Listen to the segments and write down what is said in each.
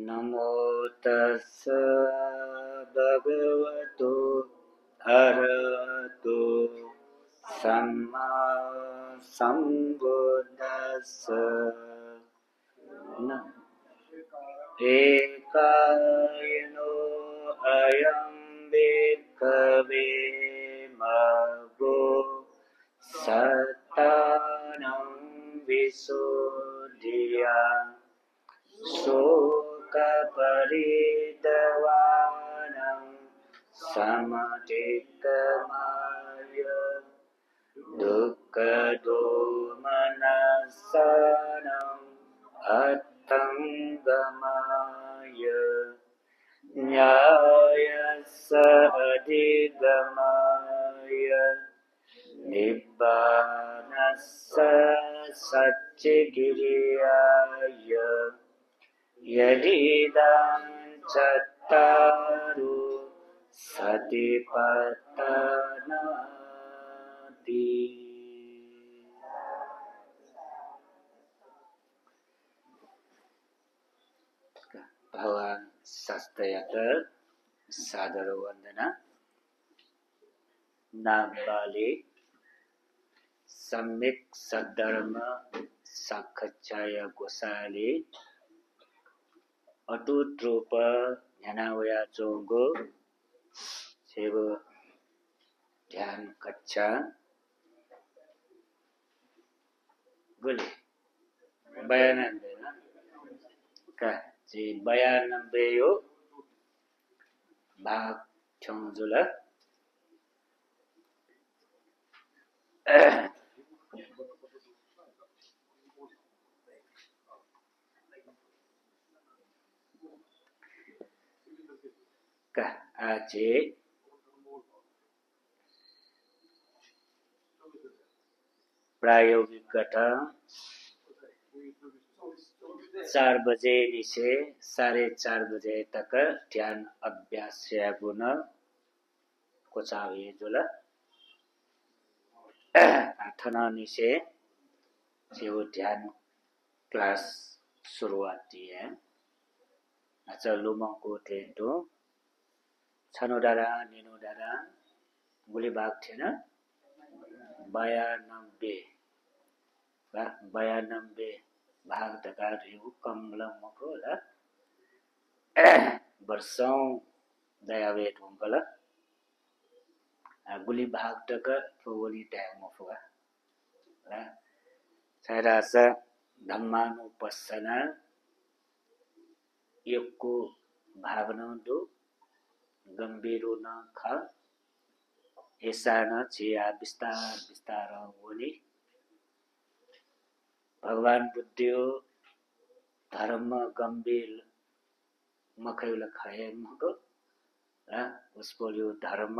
नमो तस्स भगवतो अरहतो सम्मा सम्बुद्दस्स एकायनो अयं भिक्खवे मग्गो सत्तानं विशुद्धिया शोकपरिदवानं समतिक्कमाय दुःखदोमनस्सनं अत्तङ्गमाय न्यायस्स अधिगमाय निब्बानस्स सच्चिगिर्याय यदिदं चत्तारो सतिपत्तनाति भगवान शास्त्रयात्र सादर वंदना नाम वाले सम्यक सद्धर्म साक्षाय गोसाले अटूट रूप ज्ञानावया चोंगो सेव ध्यान कक्षा गुले 92 ना का जी 92 यो भाग चोंजुला का आजे प्रायोगिक कथा 4 बजे से 4:30 बजे तक ध्यान अभ्यास गुण कोचावे जुला थनानी से जो ध्यान क्लास शुरुआती है अच्छा लुमको थे तो छनोडारा निनोडारा गुली भाग थे ना 92 भाग तका रिउ कमलम मको ला वर्षों दयावेट होंगला गुली भाग तक फोगोली टैग मफुआ ला सारासा धम्मानुपස්සना योगको भावना दो गंभीरो न खा ऐसा न चिया विस्तार विस्तार बोली भगवान बुद्धियो धर्म गंभीर मखैल खाए मको उसको यो धर्म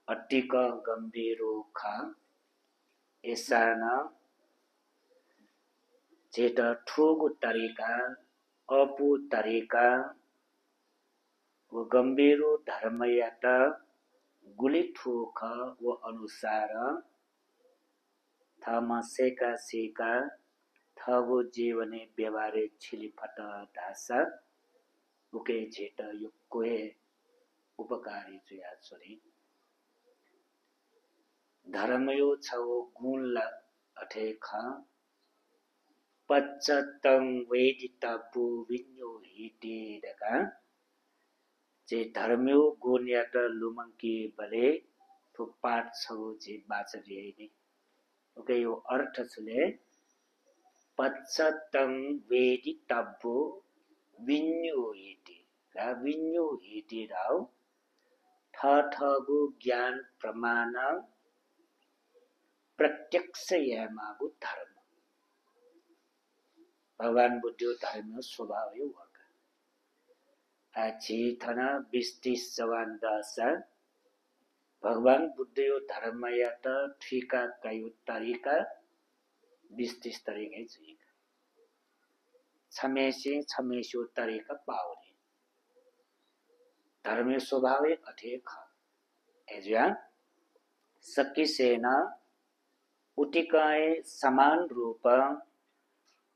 अट्टिक गंभीरो खा ऐसा न जेटा ठोगो तरीका अपू तरीका वो गंभीरो धर्म याता गुली ठोक वो अनुसार थामा सेका सेका थगो जीवने व्यवहारे छिलिफट दासा उके जेटा यो कोहे उपकारी जुया छोरी धर्मयो छवो गुण ला अठे खा पच्चतम वेदिता पुविन्यो हिटे दका जे धर्मयो गुण यात लुमंकी बले तो पाठ छवो जे बाचरी हैनी ओके यो अर्थ छले पच्चतम वेदिता पुविन्यो हिटे रा विन्यो हिटे राव ठगो ज्ञान प्रमाण प्रत्यक्ष यामागु धर्म भगवान बुद्धियो धर्म स्वभाव यो वका आछि थना 20-30 जवान दासा भगवान बुद्धियो धर्म यात ठिका कायु तरीका 20-30 तरीका चाहिँ छमेस्यो तरीका पाउने धर्म स्वभाव अठेक एजा सकी सेना उटिकाए समान रूप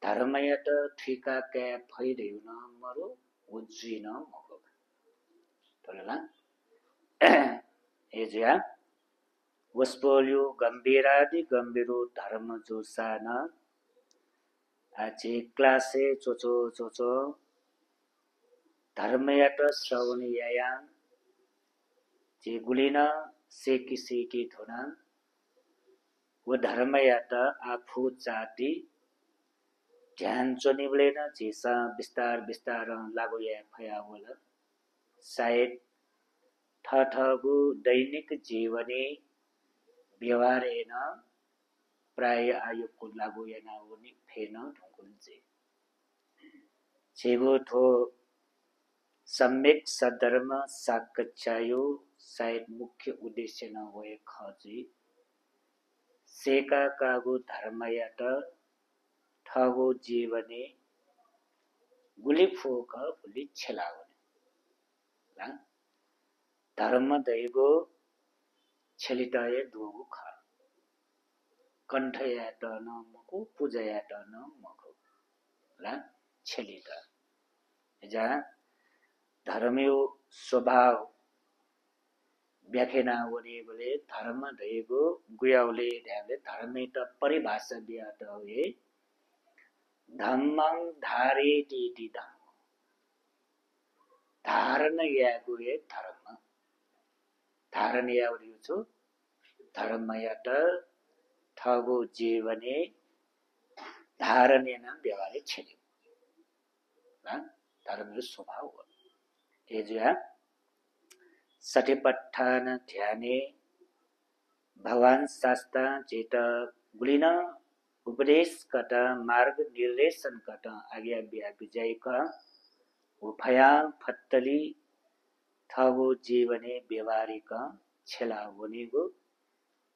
धर्मයට ठिका क्या फैदेउन मरो उज्जिन मको तोला एजिया वस्पोल्यो गम्भीरादि गम्भीरो धर्म जोसान आचे क्लासे चोचो चोचो धर्मයට श्रवणीयायां जे गुलिन सेकी सेकी धुना वो धर्मයට आफू जाति ध्यान चोनिब्लेन जेसा बिस्तार बिस्तार लागु या फया होला सायद ठठगु दैनिक जीवने व्यवहारेन प्राय आयुको लागु याना उनी फेन ढुकुल्जे छेगो थो सम्यक सद्धर्म साकच्छायो सायद मुख्य उद्देश्य न होए खजी सेका कागु धर्मයට ठगो जीवने गुली फोक गुली छेलावने धर्म दैगो छलिताय दोगु खा कण्ठयात न मको पूजयात न मको ला छलिता जा धर्मयो स्वभाव व्याख्याना वने बोले धर्म दैगो गुयाउले ध्यानले धर्मे त परिभाषा दिया त हे धम्मं धारे टीटी धम्म धारण यागु हे धर्म धारण याउरियो छु धर्मයට ठगो जीवने धारणेन व्यवहारे छेल्यो धर्मको स्वभाव हो एजुया सठिपट्ठान ध्याने भगवान शास्त्र चेत गुलिन उपदेश कट मार्ग निर्देशन कट आज्ञा बिया विजय का उभया फत्तली ठगो जीवने व्यवहारिक छेला वनेगो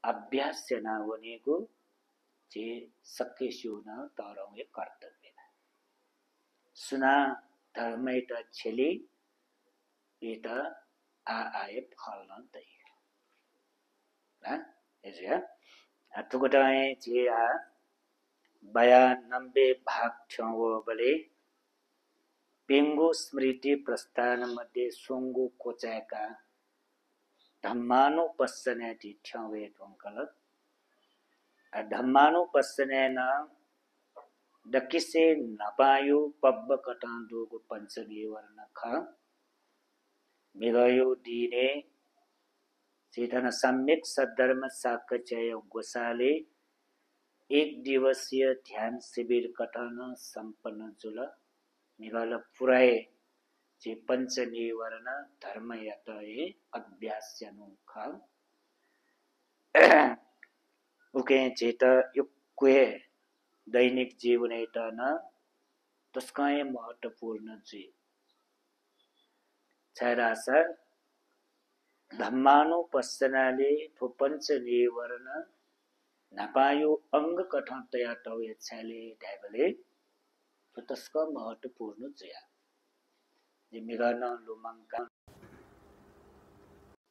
अभ्यास सेना वनेगो जे सकेशु न तरौए कर्तव्य सुना धर्मैत छेली एत आए फल्न दै एजिया अथुगटाए जे आ 92 भाग छौ बले पेंगो स्मृति प्रस्थान मध्ये सोंगो कोचाका धम्मानुपස්සने ठ्यावे ढोंकल धम्मानुपස්සने न दकिसे नपायो पब्ब कटांदोगो पंचमी वर्ण ख मिगयो दीने चेतन सम्यक सद्धर्म साकचय गोसाले एक दिवसीय ध्यान शिविर कटन संपन्न जुल मिगल पुराए जे पंचमी वर्ण धर्मයට अभ्यास अनुख उके चेत युक्वे दैनिक जीवनेत न तस्काय महत्वपूर्ण जी छरासा धम्मानुपස්සनाले तो पंचमी वर्ण नपायो अंग कठन तया तवे छले ढाबले तो तस्का महत्वपूर्ण जया जिमिगन लुमंका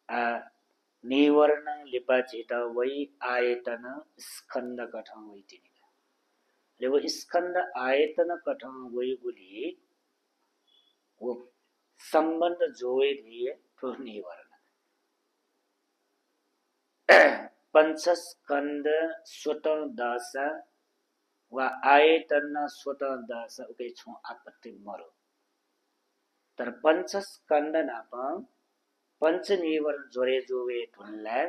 आ निवर्ण लिपा चेता वही आयतन स्कंद कठन वही तिनिका ले वो स्कंद आयतन कठन वही गुली वो संबंध जोए दिए तो निवर्ण पंचस्कंद स्वतः दासा वा आयतन स्वतः दासा उके छौ आपत्ति मरो तर पंचस्कंद नाप पंचनिवर्ण जोरे जोवे धुनला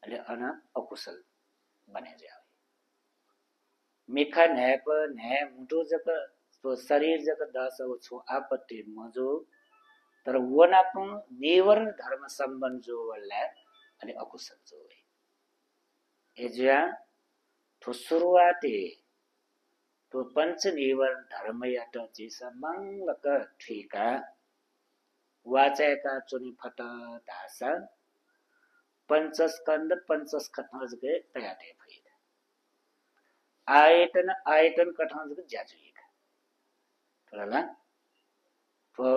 अले अना अकुशल बने जावे मेखा न्याप न्याय मुटो जक तो शरीर जक दास छौ आपत्ति मजो तर वनाप निवर्ण धर्म संबंध जो वल्ला अले अकुशल जोवे एजिया तो शुरुआते तो पंचनिवर्ण धर्मයට जेसा मंगलक ठिका वाचाका चुनी फटा धासा पंचस्कंद पंचस्कंद तयाते भइद आयतन आयतन कठन ज्याजुएका थोला तो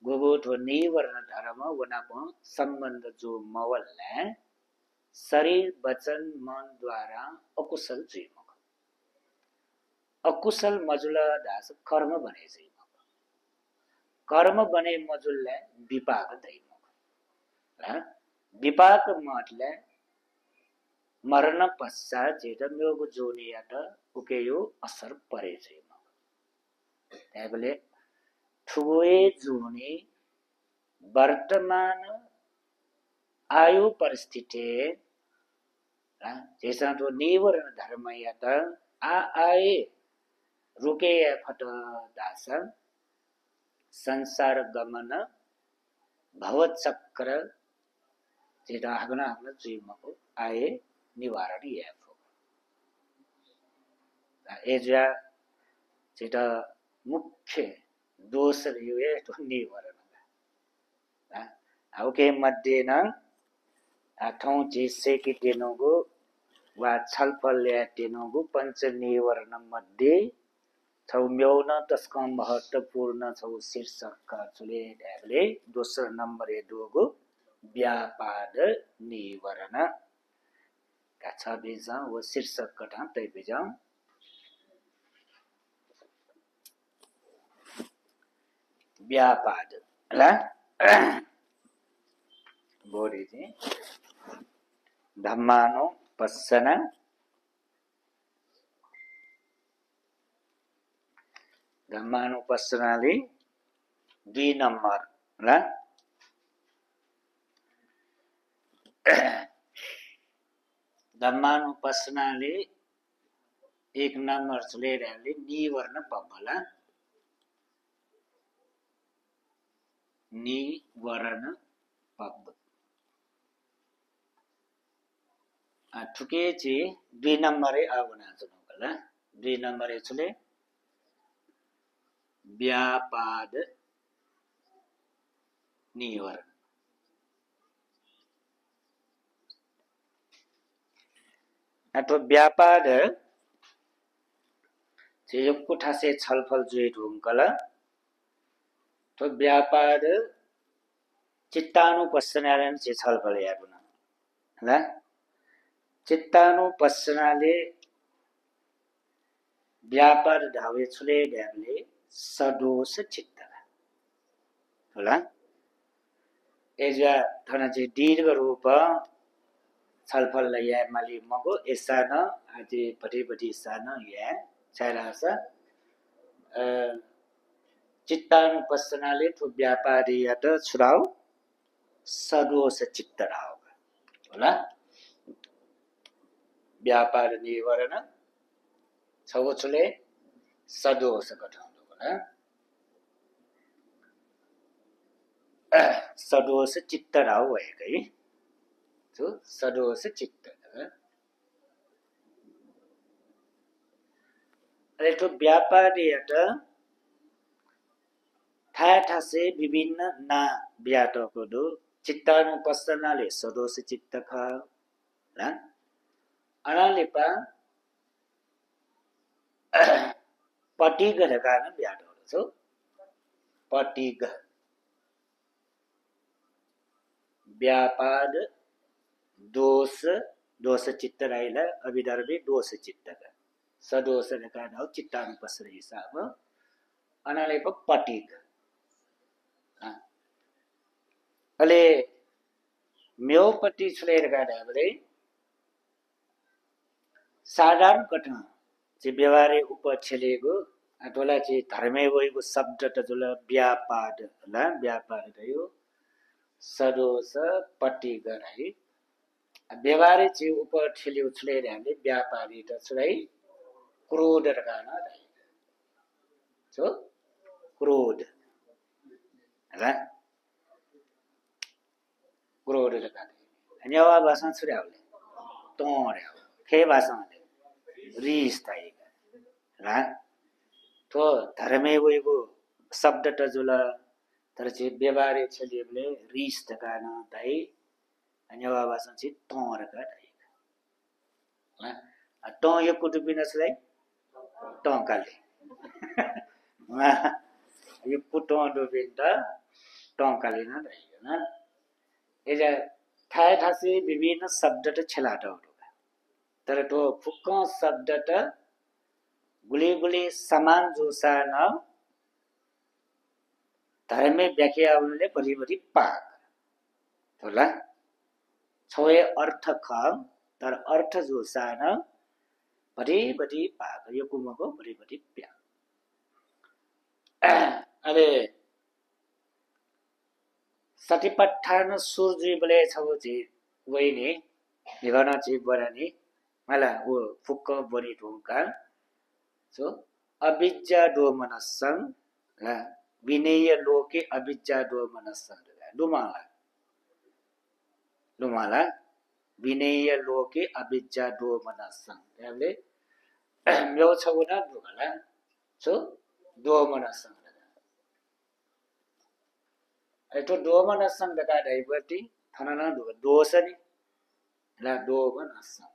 गोगो तो निवर्ण धर्म वनाप संबंध जो मवल्ला शरीर वचन मन द्वारा अकुशल जीव अकुशल मजुल दास कर्म बने चाहिँ कर्म बने मजुललाई विपाक दैन विपाक मतले मरण पश्चात जेटा मेगो जोनियाट उकेयो असर परे चाहिँ त्याबले ठुए जोनी वर्तमान आयु परिस्थिति जैसा तो निवरण धर्म यात आए रुके फट दास संसार गमन भवचक्र जेटा आगना आगना जीवनको आए निवारण याफो एजा जेटा मुख्य दोष रिवे तो निवारण आउके मध्ये न ठौं जिसे कि दिनोगो वा छलफल दिनोगो पंच निवारण मध्ये छौ म्यौन तस्को महत्वपूर्ण छौ शीर्षक चुले ढ्याले दोस्रो नम्बर दोगो व्यापाद निवारण का छ बिजा वो शीर्षक कथा तै बिजा व्यापाद ला बोरी जी धम्मानो पස්සන धम्मानुपස්සनाले 2 नम्बर ला धम्मानुपස්සनाले 1 नम्बर चलेरले निवर्ण पब्बला निवर्ण पब्ब ठुके चे 2 नम्बरे आवना चुनकला 2 नम्बरे चले व्यापाद निवरण अथवा व्यापाद चाहिँ कुठा से छलफल जुइट हुंकला तो व्यापाद चित्तानुपස්සनाले चाहिँ छलफल यारुना ल चित्तानुपස්සनाले व्यापार धावे छुले ढ्याले सदोष चित्त होला एजा थना चाहिँ दीर्घ रूप छलफल या माली मगो एसान आदि पटी सान या छारास चित्तानुपස්සनाले तो व्यापारीयत छुराउ सदोष चित्त राव होला व्यापार निवारण छगोचले सदोष गठाउनु होला सदोष चित्त राव भएकै तो सदोष चित्त अरे तो व्यापारीयत ठाठा से विभिन्न ना व्याटको दो चित्तानुपස්සनाले सदोष चित्त ख ल अनालेपा पटिग ढकान व्याटहरू छ पटिग व्यापाद दोष दोष चित्त राइला अभिधर्मी दोष चित्त का सदोष ढकान हो चित्तानुपස්සना हिसाब अनालेपा पटिग अले म्योपट्टि छुलेर गाडाले साधारण कथा चाहिँ व्यवहारे उपछेलेको अथवा चाहिँ धर्मे गएको शब्द त जुल व्यापाद होला व्यापार भयो सदोष पट्टि गराई व्यवहारे चाहिँ उपछेले उछलेर हामीले व्यापारी त छुलाई क्रोध रगाना राई सो क्रोध होला क्रोध रगाना अनि अब भाषा छुर्याउले तोर्याउ खे भाषाले रिस ताइगा ला तो धर्मे गएको शब्द त जुल तर चाहिँ व्यवहारे छलिएले रिस तकाना ताइ अनि अब भाषा चाहिँ तोरका ताइगा ला त यो कुटुबिन छलाई टंकाले यो कुटो डोबिन त टंकाले न ताइगा एजा ठाए ठासे विभिन्न शब्द त छलाटहरू तर तो फुक्क शब्द त गुली समान जोसा न धर्मे व्याख्या उनले बढी पाक होला छोए अर्थ ख तर अर्थ जोसा न बढी पाक यो कुमको बढी प्या अरे सतिपठान सूर्य बले छौ जी वइने निगना ची बरानी मला वो फुक्क बनी ढुंका सो अविद्या दो मनसं ला विनेय लोके अविद्या दो मनसं लुमाला विनेय लोके अविद्या दो मनसं त्यसले म्यो छौना दुगला सो दो मनसं एतो दो मनसं दका दैवती थनना दुग दोसनी ला दो मनसं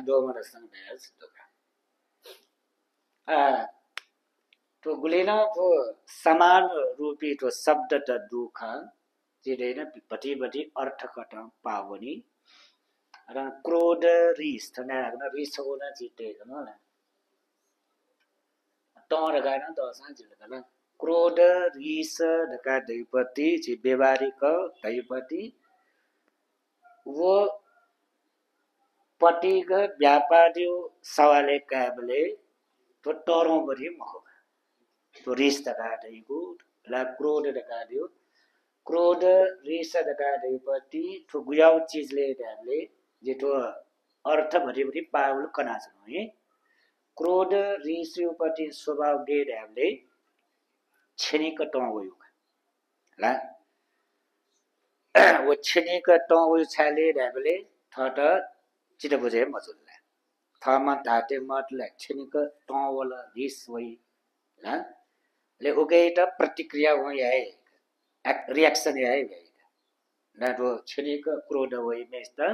दो मनसं दयास दुगा तो गुलेना तो समान रूपी तो शब्द त दुख जिदैन बटी अर्थ कट पावनी र क्रोध रिस तना रिस होना जिते न तोर गाना दसा जिलकला क्रोध रिस दका दैपति जि व्यवहारिक दैपति वो पटिग व्यापारी सवाले काबले तो टरो बढी महो तो रिस दका दैको ला क्रोध दका दियो क्रोध रिस दका दैपति तो गुयाउ चीजले दैले जेतो अर्थ भरि पावल कना छ है क्रोध रिस उपति स्वभाव दे दैले छेनिक टो गयो ला वो छेनिक टो गयो छाले दैले थट चित बुझे मजुल्ला थमा धाटे मतले छेनिक टो वाला रिस वइ ला ले उगेटा प्रतिक्रिया हो है रिएक्शन है ना तो छेनिक क्रोध वइ मेस्ता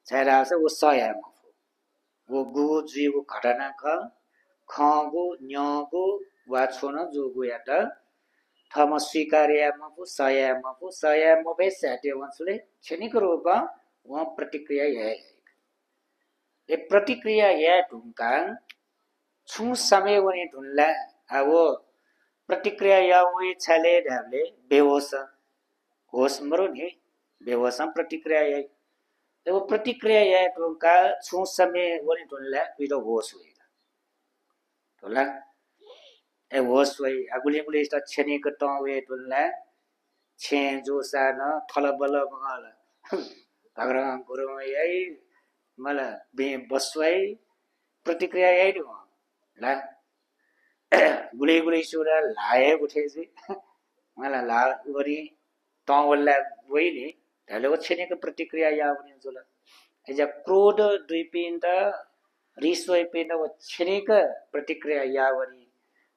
छारा से वो सया वो गु जीव घटना खगु न्यगु वा छोन जोगु याता थम स्वीकार्यामपु सयामपु बेसाटे वंसले क्षणिक रूप वहाँ प्रतिक्रिया है ये प्रतिक्रिया है ढुंका छु समय वनी ढुनला अब प्रतिक्रिया या वही छले ढाबले बेहोश होश मरो नि बेहोश प्रतिक्रिया है वो प्रतिक्रिया है ढुंका छु समय वनी ढुनला विदो होश हुई होला ए होश वही अगुली स्टा छेनी क टो वे ढुनला छे जो सान थलबल मगाल भगराम गुरु यही मला बे बसवाई प्रतिक्रिया यही हो ला गुली सुरा लाए उठेसी मला ला गरी तवला वइले तले छेनेको प्रतिक्रिया या पनि जुल एजा क्रोध दुई पिन्द रिसोइ पिन्द व छेनेको प्रतिक्रिया या वनी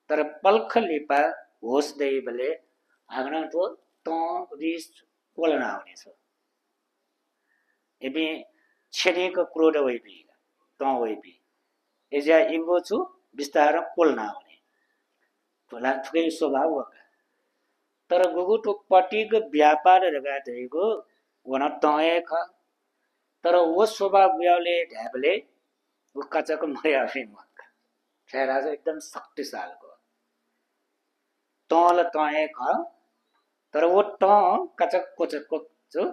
तर पल्ख लिपा होस दै बले आगना तो रिस कोलना हुने छ एबे छेनेको क्रोध वइपि त वइपि एजा इङ्गो छु बिस्तार कोलना हुने तोला थुकै स्वभाव तर गुगु तो पटिक व्यापार लगा देको वन तए ख तर वो स्वभाव व्याले ढाबले वो कचक मर्या फिन मक छेरा एकदम शक्तिशालीको तल तए ख तर वो त कचक कोचक जो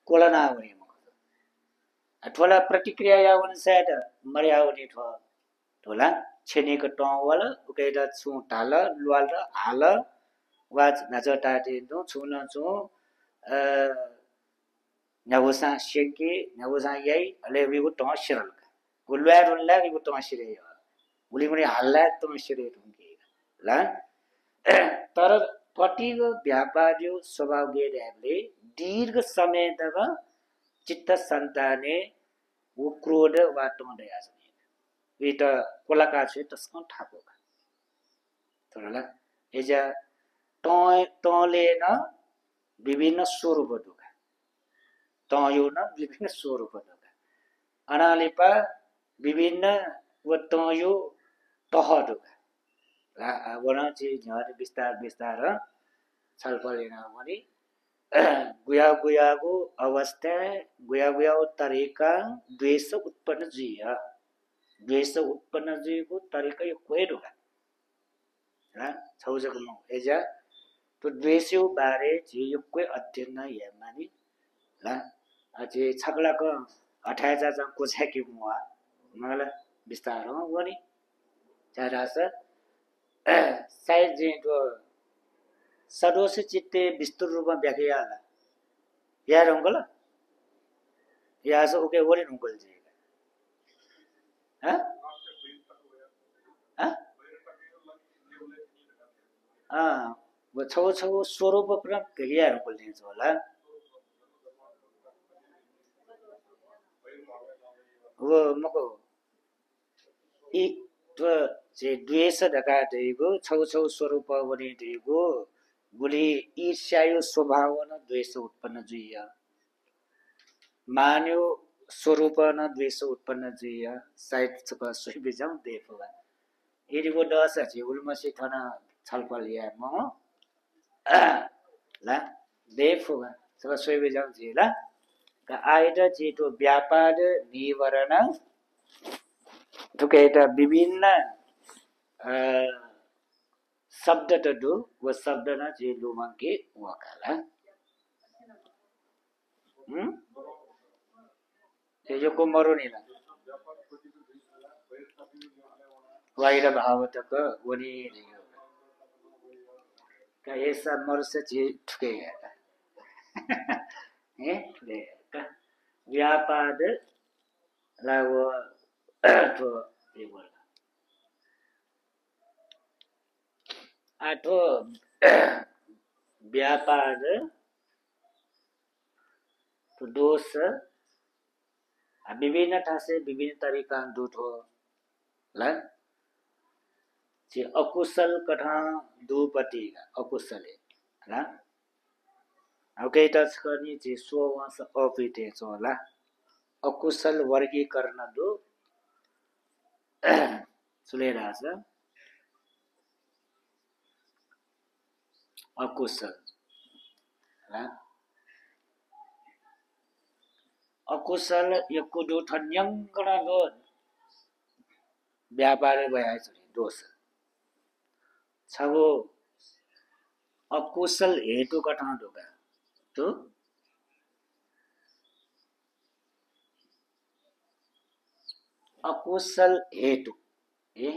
कोलना हुने ठोला प्रतिक्रिया या वन सेट मर्या हुने ठो ठोला छेनेको ट वाला उकेदा छु ढाल लुवाल हाल वाज नजटाटे दो छुना छु नवसा शेके नवसा यई अले विगु त शिरल गुलवा रुल्ला विगु त शिरे गुली मुली हल्ला त शिरे ढुंगे ला तर पटिको व्यापारियो स्वभाव गेले दीर्घ समय तक चित्त संताने वो क्रोध वाटो दया छ वित कोलाका छ तस्को ठाको तरला एजा तले न विभिन्न स्वरूप दुखा तयो न विभिन्न स्वरूप दुखा अनालिपा विभिन्न व तयो तह दुखा ला वना चाहिँ झर विस्तार छलफल हेर्न भने गुयागुयाको अवस्था गुयागुयाको तरिका द्वेष उत्पन्न जिया द्वेष उत्पन्न जुइको तरिकै कोही ढुका छौजको मौ एजा तो द्वेषो बारे जे यो कोही अध्ययन या मानि ला अझै छगलाको हठाएजा जं कोछाकी मुआ मलाई विस्तारमा वनी चारास सायद जे तो सदोष चित्ते विस्तृत रूपमा व्याख्या होला या रंगला या सो ओके वरी रंगल जे हाँ हाँ वो छौ छौ स्वरूप पुरा व्याख्या रंगल जे होला वो मको इ तो जे द्वेष ढका देगो छौ छौ स्वरूप वनी देगो गुली ईर्ष्यायो स्वभाव न द्वेष उत्पन्न जुइया मान्यो स्वरूप न द्वेष उत्पन्न जुइया सायद छका सोही बिजाउ देफला यदि वो दस अछि उल्मसी थना छलफल या म ला देफला छका सोही बिजाउ जिला का आइदा जेतो व्यापार निवरण तुकेटा विभिन्न शब्द त दु वो शब्द न जे लुमंके वकाला यो को मरो निला वाइरा भाव तक वनी रियो का ऐसा मरस जे ठुकेगा ले का व्यापार ला वो तो ये बोला आठो व्यापार तो दोष विभिन्न ठासे विभिन्न तरीका दुठो ला जे अकुशल कथा दुपति अकुशले ला ओके टच करनी जे सोवास अपिते चोला अकुशल वर्गीकरण दो सुलेरा छ अकुशल ला अकुशल यको दो ठन्यंगण दो व्यापार भया छ दोष छगो अकुशल हेतु कथा दोगा तो अकुशल हेतु ए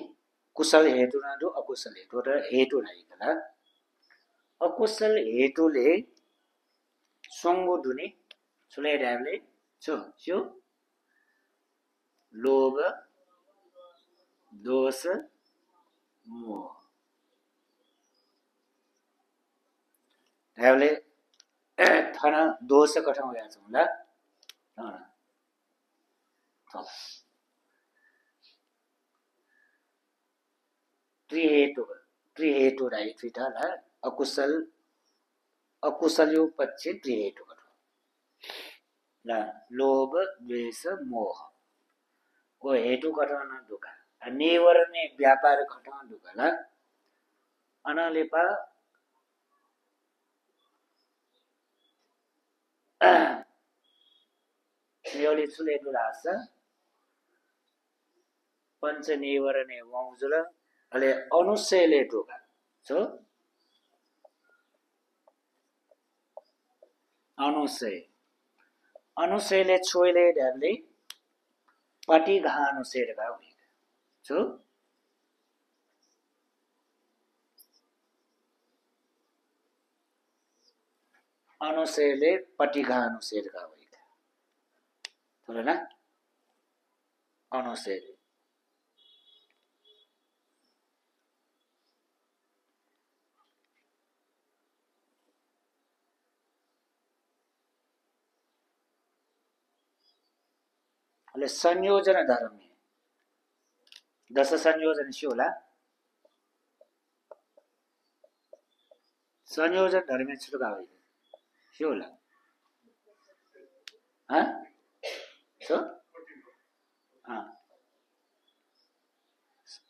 कुशल हेतु ना दो अकुशल हेतु र हेतु नाही कला अकुशल हेतुले संगो दुनी सुले ड्यामले छो लोभ दोष मोह ड्यामले थाना दोष कथा होया छ होला त्रिहेतु राई त्रिटा ला अकुशल यो पक्षे त्रिहेतु ला लोभ द्वेष मोह को हेतु घटना दुका निवरणे व्यापार घटना दुका ला अनालेपा योले सुले दुलास पंच निवरणे वंजुल अले अनुशयले दुका छो अनुशयले छोइले ढ्याले पटी घानु सेरगा हुई छो अनुशयले पटी घानु सेरगा हुई थोड़ा ना अनुशयले अले संयोजन धर्म दश संयोजन शिवला संयोजन धर्म छुटका हुई शिवला हाँ सो हाँ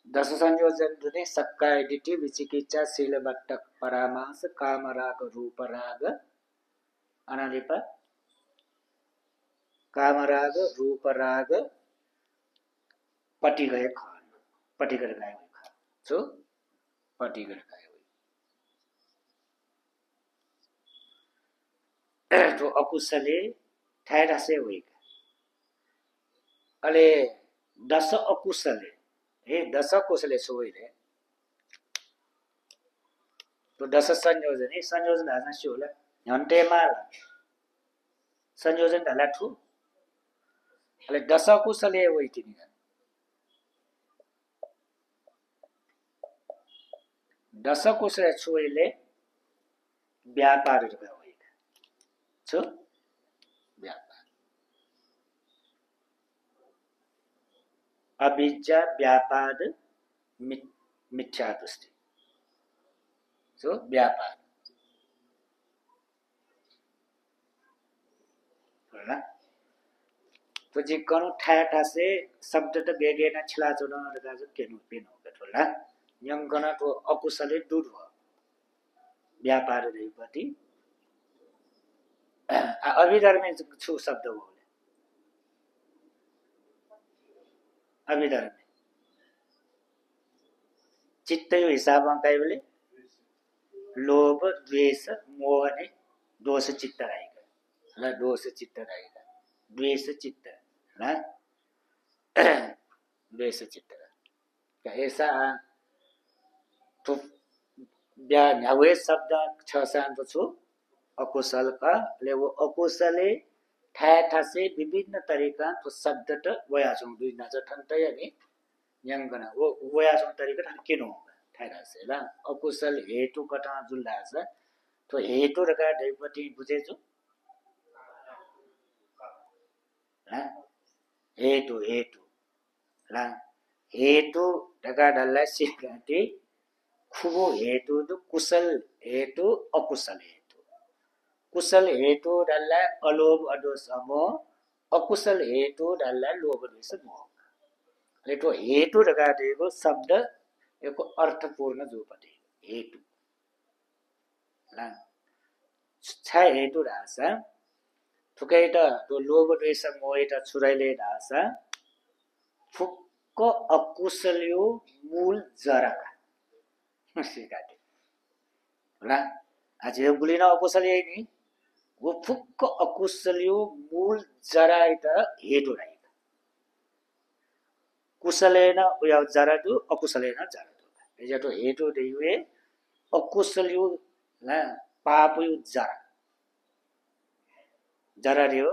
दश संयोजन दुने सक्काय दिट्ठी विचिकिच्छा शीलबट्टक परामास कामराग रूपराग अनालिपा कामराग रूपराग पटी गए ख पटी गरेर गए ख छो पटी गरेर गए तो अकुशले ठायरासे हुई अले दस अकुशले हे दस कुशले सोइले तो दस संयोजन हाना सिउला हन्टेमा संयोजन ढाला ठु अले दस कुशले हुई तिनी दस कुशले सोइले व्यापार हुई छो व्यापार अविद्या व्यापार मिथ्या दृष्टि छो व्यापार होला तो जे कनु ठाटा से शब्द त बेगेना छिला चुन रगा जो केनु पेनु होला यंगना तो अकुशले दूर हो व्यापार रेपति अभिधर्मी छु शब्द हो अभिधर्मी चित्त यो हिसाबमा काइबले लोभ द्वेष मोह ने दोष चित्त रहेगा र दोष चित्त रहेगा द्वेष चित्त ना द्वेष चित्त का ऐसा तो न्यावे शब्द छ शान्त छु अकुशल का ले वो अकुशले ठाठा से विभिन्न तरीका तो शब्द त वया छौ दुई नजर ठन्त यानी यंगना वो वया छौ तरीका ठन किनो ठाठा से ला अकुशल हेतु कटा जुल्ला छ तो हेतु रका दैपति बुझे छु ला हेतु हेतु ला हेतु रका डल्ला सिकाती खुबो हेतु तो कुशल हेतु अकुशल हेतु कुशल हेतु डल्ला अलोभ अदोष मोह अकुशल हेतु डल्ला लोभ दोष मोह हेतु हेतु रगाडेको शब्द एको अर्थपूर्ण जोपटे हेतु ला छ हेतु रासा थुकै त तो लोभ दोष मोह त छुराइले रासा फुक्क अकुशल्यो मूल जरका सिकाटे होला आज यो बुलिन अकुशल यही नि वो फुक्क अकुशल्यो मूल जराय त हेतु राई कुशलेन उया जरादु अकुशलेन जरादु एजा तो हेतु देयुए अकुशल्यो ना पापयो जरा जरा दियो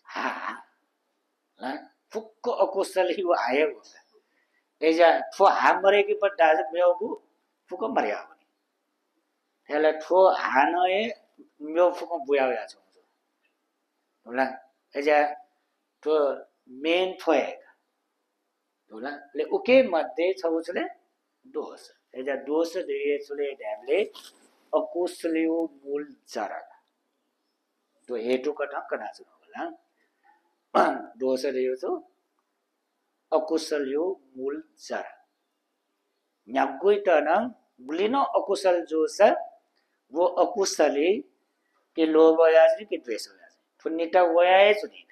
हा ना फुक्क अकुशल्यो आयो एजा ठो हामरे कि पर दाज मेगु फुक्क मर्या पनि त्यसले ठो हानए म्यो फुक्क बुयाया छ होला एजा तो मेन ठोए होला ले उके मध्ये छ उछले दोष एजा दोष दिए छले ढ्यामले अकुशल्यो मूल जरा तो हेतु कथा कना छ होला दोष दियो छ अकुशल्यो मूल जरा न्यागुई तन बुलिनो अकुशल जो छ वो अकुशली के लोभ याजनी के द्वेष याजनी पुनिता वयाए चुनी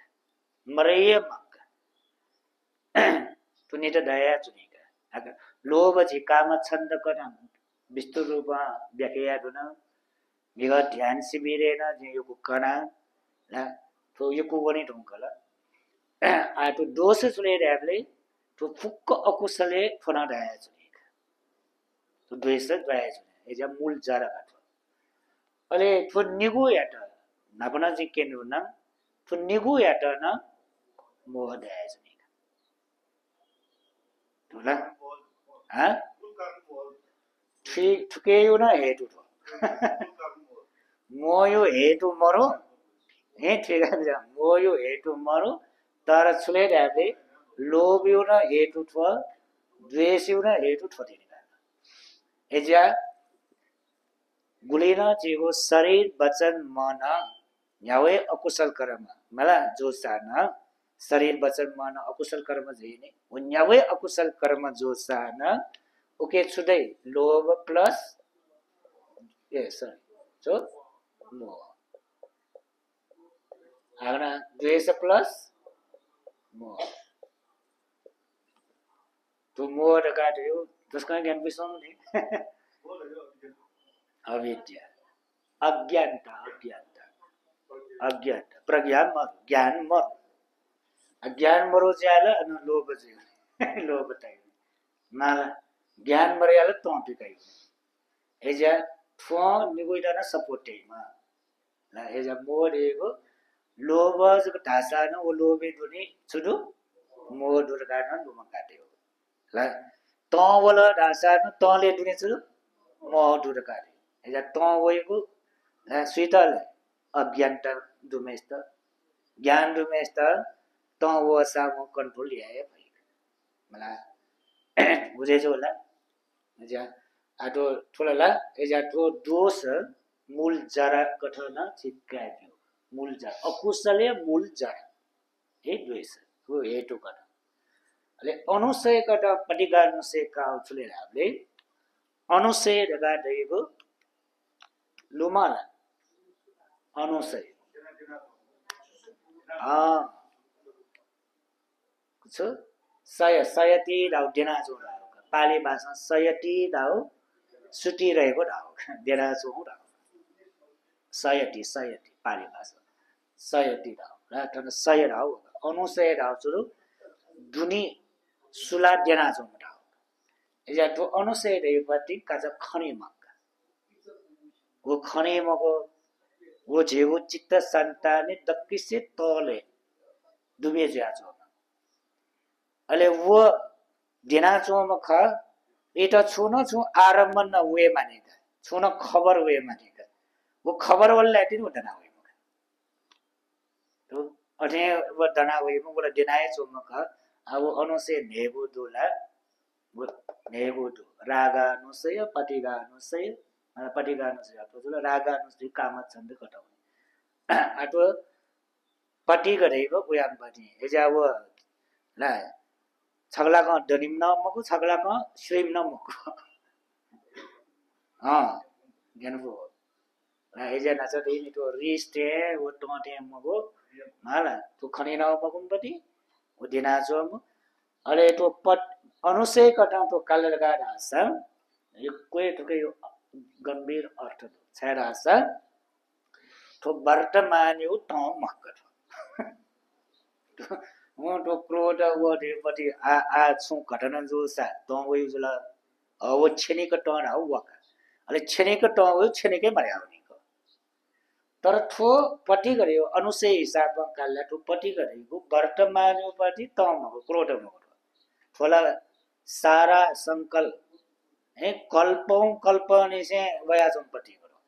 मरये मक पुनिता दया चुनी अगर लोभ जी काम छन्द कना विस्तृत रूपमा व्याख्या गर्न विगत ध्यान शिविरेन जे यो कना ला तो यो को पनि ढुङ्कला आ तो दोष सुने ऱ्याबले तो फुक्क अकुशले फना दया चुनी तो द्वेष दया चुनी एजा मूल जरा काटो अले तो निगु याट नपना जी केनु न तो निगु याट न मोह दया चुनी होला हा ठीक ठुके यो न हेतु तो मोयो हेतु मरो हे ठीक है मोयो हेतु मरो तर छुले ढाबे लोभ यो न हेतु थो द्वेष यो न हेतु थोदिने एजा गुलिन जीवो शरीर वचन मन यावे अकुशल कर्म मला जो साना शरीर वचन मन अकुशल कर्म जइने उन्यावे अकुशल कर्म जो साना ओके छुदै लोभ प्लस सो मोह आगना द्वेष प्लस मोह तो मोह काट्यो त्यसको ज्ञान बिर्साउनु नि अविद्या अज्ञानता अज्ञानता अज्ञानता प्रज्ञान मर ज्ञान मर अज्ञान मरो ज्याला न लोभ ज्याला लोभ ताई माला ज्ञान मर्याला तो पिकाई एजा फो निगोइदाना सपोर्टेमा ला एजा मोरेको लोभ जको ढासा न ओ लोभे दुनी छुदु मोह दुर्गान दुम काट्यो ला त वला ढासा न तले दुनी छुदु मोह दुर्गाले एजा त वइको ला स्वीतल अज्ञानता दुमेस्त ज्ञान दुमेस्त त वो सामो कन्ट्रोल ल्याए भइ मला बुझेछ होला एजा आटो थोलाला एजा तो दोष मूल जरा कठन चित्कायो मूल जरा अकुशले मूल जरा हे द्वेष हो हेतु कट अले अनुसय कट पटिगानुसय का उछले हामीले अनुसय दगा दैगो लुमाला अनुसय कुछ सयती दाउ देना जोडा पाली भाषा सयती दाउ सुटी रहेको दाउ देना जोडा सयती पाली भाषा सयती दाउ र तर सय दाउ अनुसय दाउ जुरु दुनी सुला देना जोडा दाउ एजा तो अनुसय रहेपति काज खनी मक वो खनी मको वो जेगो चित्त संताने दक्किसे तले दुबे ज्याजो अले वो देना चो मख एटा छुन छु आरम्भ न वे मानेका छुन खबर वे मानेका वो खबर वाला दिन उठना वे मख तो अने वो दना वे मख बोला देनाए चो मख अब अनुसे नेबु दुला वो नेबु दु रागा अनुसय पटिगा अनुसय पटिगा अनुसय तो जुल रागा अनुसय काम छन्द कटाउने आटो पटि गरेको उयाम पनि एजा वो ला छगला का डनिम न मको छगला का स्विम न मको ज्ञानबो ला एजा नाच देनी तो रिस्टे वो टोटे मको माला तो खनी न मको पनि वो दिना जो अले तो पट अनुसय कटा तो काल लगा रासा यो कोही ठुकै गम्भीर अर्थ छ रासा तो वर्तमान यो त मक्क वो तो क्रोध वो देपति आ छु घटना जो सा तो वो जुला वो छेनी का टन हो वका अले छेनी का टन हो छेनी के मर्या हुने को तर थो पटि गर्यो अनुसय हिसाबमा कालला तो पटि गरेको वर्तमान यो पटि तमको क्रोध मको थोला सारा संकल्प है कल्पौं कल्पने से वया सम्पत्ति गरो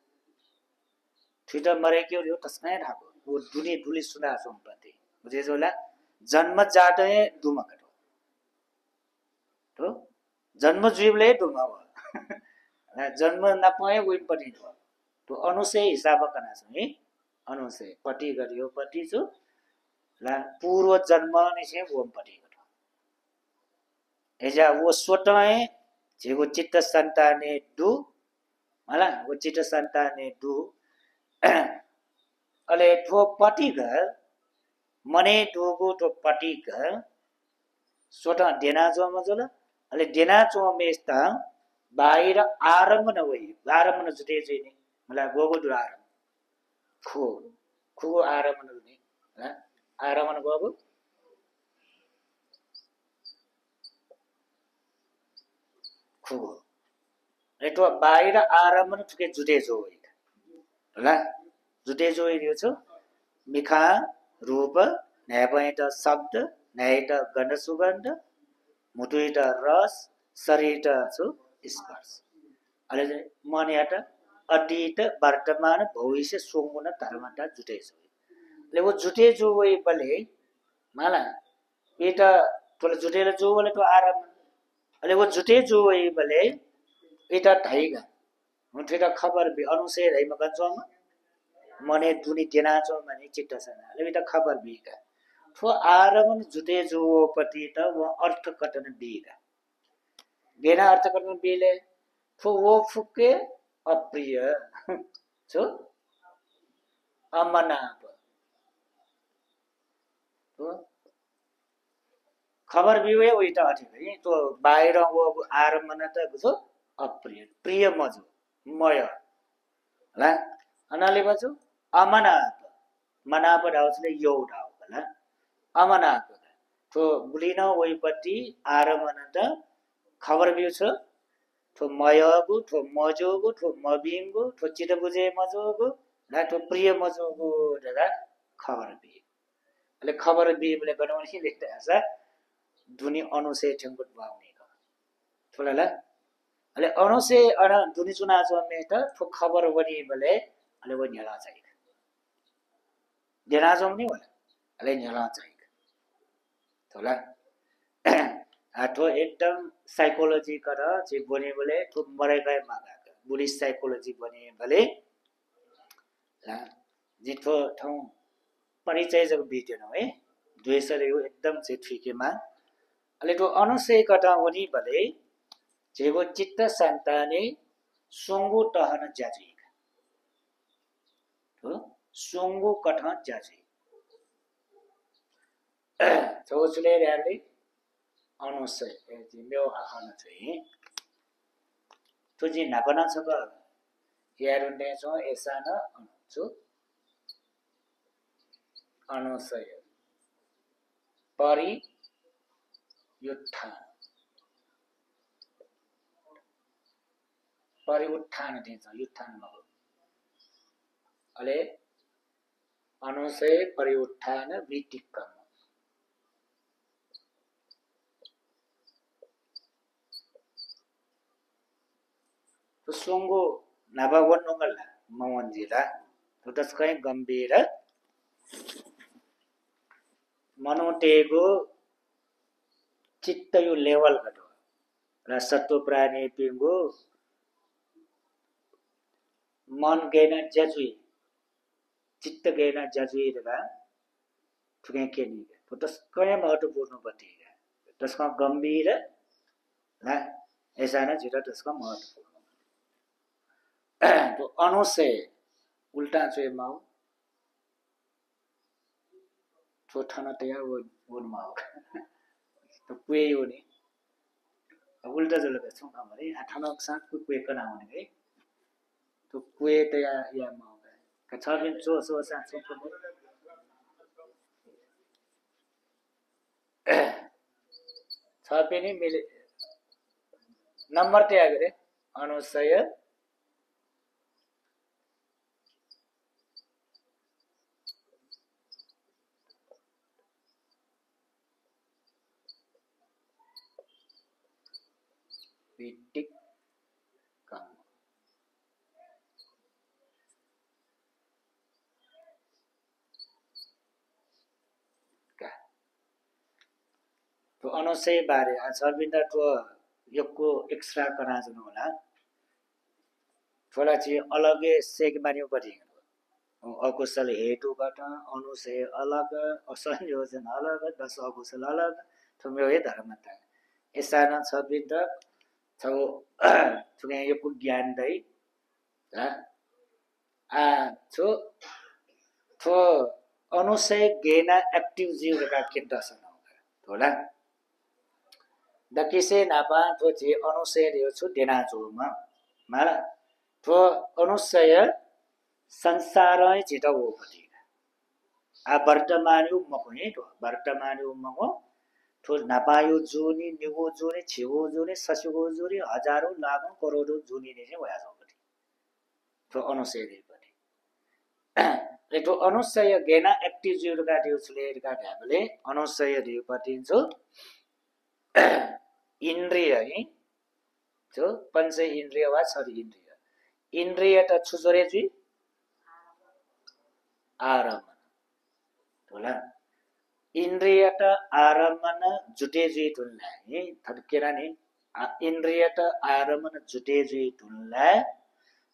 छिटो मरे के हो तस्मै ढाको वो दुनी दुली सुना सम्पत्ति बुझे जोला जन्म जाटे दुमा कटो तो जन्म जीवले दुमा हो जन्म नपाए वइन पनि हो तो अनुसय हिसाब कना छ है अनुसय पटि गरियो पटि छु ला पूर्व जन्म नि से वो पटि गयो एजा वो स्वतः जेगो चित्त संताने दु मला वो चित्त संताने दु अले ठो पटि घर मने टोगो तो पटिक स्वतः देना जो मजल अले देना जो मेस्ता बाहिर आरम्भ न वइ आरम्भ न जुटे छैन मलाई गोगो दु आरम्भ खो आरम्भ न नि आरम्भ न गोगो खो एतो बाहिर आरम्भ न ठुके जुटे जो वइ होला जुटे जो यो छ मिखा रूप न्यायपैट शब्द न्यायट गन्ध सुगन्ध मुटुइट रस शरीर छु स्पर्श अले मनयाट अतीत वर्तमान भविष्य सोमुन धर्मता जुटे छ ले वो जुटे जो वइ बले माला एटा तोले जुटेले जो बले तो आराम अले वो जुटे जो वइ बले एटा थाइगा मुठेटा खबर बे अनुसार है मगन मने दुनी देना छ माने चित्त छैन ले त खबर बिका थो आरमन जुटे जो पति त वो अर्थ कटन बिका बिना अर्थ कटन बिले थो वो फुके अप्रिय छो अमनाप तो खबर बिवे उइटा अठे है तो बाहिर वो आरम्भन त बुझो अप्रिय प्रिय मजो मय होला अनाले बजो अमनाप मनाप डाउसले यो डाउ होला अमनाप तो बुलिन वइपट्टि आरम्भन त खबर बिउ छ तो मयगु तो मजोगु तो मबिंगु तो चित बुझे मजोगु ना तो प्रिय मजोगु दादा खबर बिउ अले खबर बिउ बले बनाउने लेख्दा छ दुनी अनुसे ठंगुट बाउने का थोलाला अले अनुसे अन दुनी चुना जो में त तो खबर वनी बले अले वो न्याला चाहिए देना जो नहीं वाला अले न्याला चाहिए थोला तो एकदम साइकोलोजी कर जे बने बले तो मरे गए मागा बुद्धिस्ट साइकोलोजी बने बले ला जितो ठाउँ परिचय जब बितेन है द्वेषले एकदम चाहिँ ठिकेमा अले तो अनुसे कटा वनी बले जेगो चित्त शान्ताने सोंगु टहन जाजी तो सोंगु कठन जाजी तो उसले र्याले अनुसे जे मेरो आखन चाहिँ तो जी नापना छ ब यारुन्डे छ एसान अनु अनुसय परि युत्थान परि उत्थान दिन्छ युत्थानमा अले अनुसय परि उत्थान वितिक्कम तो सोंगो नाबावन नंगला मवन्जिला तो तस्कै गम्भीर मनोटेगो चित्त यो लेवल गटो र सत्व प्राणी पिंगो मन गएन जजुई चित्त गएन जजुई दगा ठुके के नि तो तस्कै महत्वपूर्ण बतेगा तस्का गम्भीर ला ऐसा न जिरा तस्का महत्वपूर्ण तो अनुसे उल्टा चाहिँ माउ तो ठाना तया वो माउ तो कुए यो नि उल्टा जले छौ हमरे ठाना साथ कुए कना हुने है तो कुए तया या माउ का छ दिन चो सो साथ छौ छ पनि मिले नम्बर तया गरे अनुसय विटिक कम का तो अनुसय बारे छबिन्दा तो यको एक्स्ट्रा करा जन होला थोड़ा चाहिँ अलगे सेगमान्यो परि अकुशल हेतुबाट अनुसय अलग असंयोजन अलग दश अकुशल अलग थुम्रो हे धर्मता एसाना छबिन्दा छौ थुने यको ज्ञान दै आ छो थो अनुसय गेना एक्टिभ जीवका केन्द्रसन होला दकिसे नापा थो जे अनुसय दियो छु देना जोमा माला थो अनुसय संसारै छिटो हो पति आ वर्तमान मको नि तो वर्तमान मको थो नापायो जुनी निगो जुनी छिगो जुनी ससुगो जुनी हजारौं लाखौं करोडौं जुनी ने चाहिँ भया छ पति थो अनुसय दे पति तो अनुसय गेना एक्टिभ जीवका दियो छले का ढाबले अनुसय दियो पति जो इन्द्रिय है जो पंच इन्द्रिय वा छ इन्द्रिय इन्द्रिय त छुजरे जी आरमन होला इन्द्रिय त आरमन जुटे जी तुल्ला है थकेरा नि इन्द्रिय त आरमन जुटे जी तुल्ला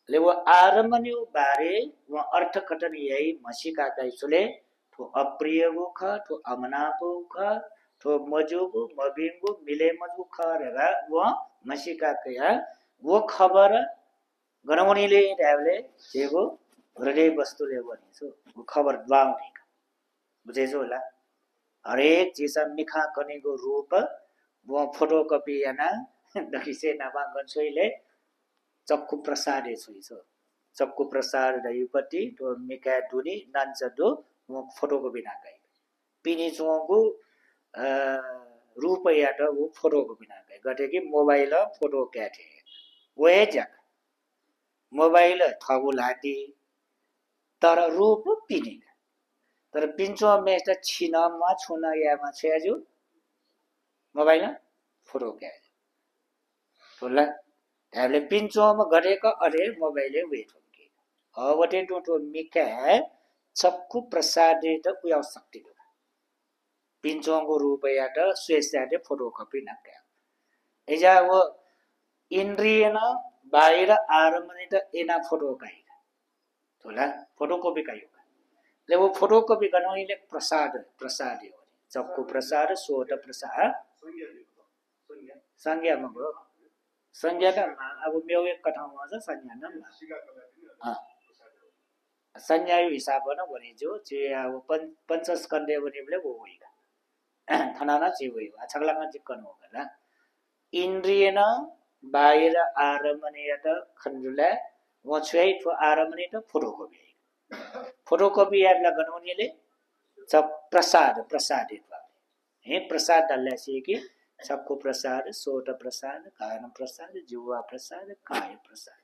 ले वो आरमन्यु बारे वो अर्थ कटन यही मसिका कैसुले तो अप्रिय गुख तो अमनापो ख तो मजुगु मबिंगु मिले मजु ख रेगा वो मसिका कया वो खबर गणमणिले ढाबले जेगो हृदय वस्तुले बनिसो वो खबर द्वाउने बुझेछौ होला हरेक चीज मिखा कनेको रूप वो फोटोकॉपी याना दखिसे नामा गन्छोइले चक्कु प्रसादे छुइछ चक्कु प्रसाद रयुपति तो मिका दुनी नान्चदो वो फोटोकॉपी नाकाइ पिनी चोंगु रुपैयाँ त वो फोटोकॉपी नाकाइ गटे कि मोबाइल फोटो क्याथे वे जक मोबाइल थगु लाटी तर रूप पिनी तर पिन्चो मेस्ट छिनमा छुना यामा छेजु मोबाइल फोटो क्याथे होला हामीले पिन्चोमा गरेको अरे मोबाइलले वेट होके हवटे टोटो मिका चक्कु प्रसादे त उया शक्ति पिन्चोंगो रुपैयाँ त स्वेच्छाले फोटोकॉपी नाका एजा वो इन्द्रियन बाहिर आरमने त एना फोटो काइ होला फोटोकॉपी काइ ले वो फोटोकॉपी गनोइले प्रसाद प्रसाद हो चक्कु प्रसाद सोट प्रसाद संज्ञा मगो संज्ञा त अब मेउ एक कठाउमा छ संज्ञा न संज्ञा यो हिसाब न भने जो जे अब पंचस्कन्धे भने वो होइगा थनाना ची वही छगलांगा चिकन हो गला इंद्रिय न बाहिर आरमने त खन्जुला वो छुइ तो आरमने त फोटोकॉपी याद लगाउनेले सब प्रसाद प्रसादित हे प्रसाद दल्ले कि सबको प्रसाद सोट प्रसाद कान प्रसाद जीवा प्रसाद काय प्रसाद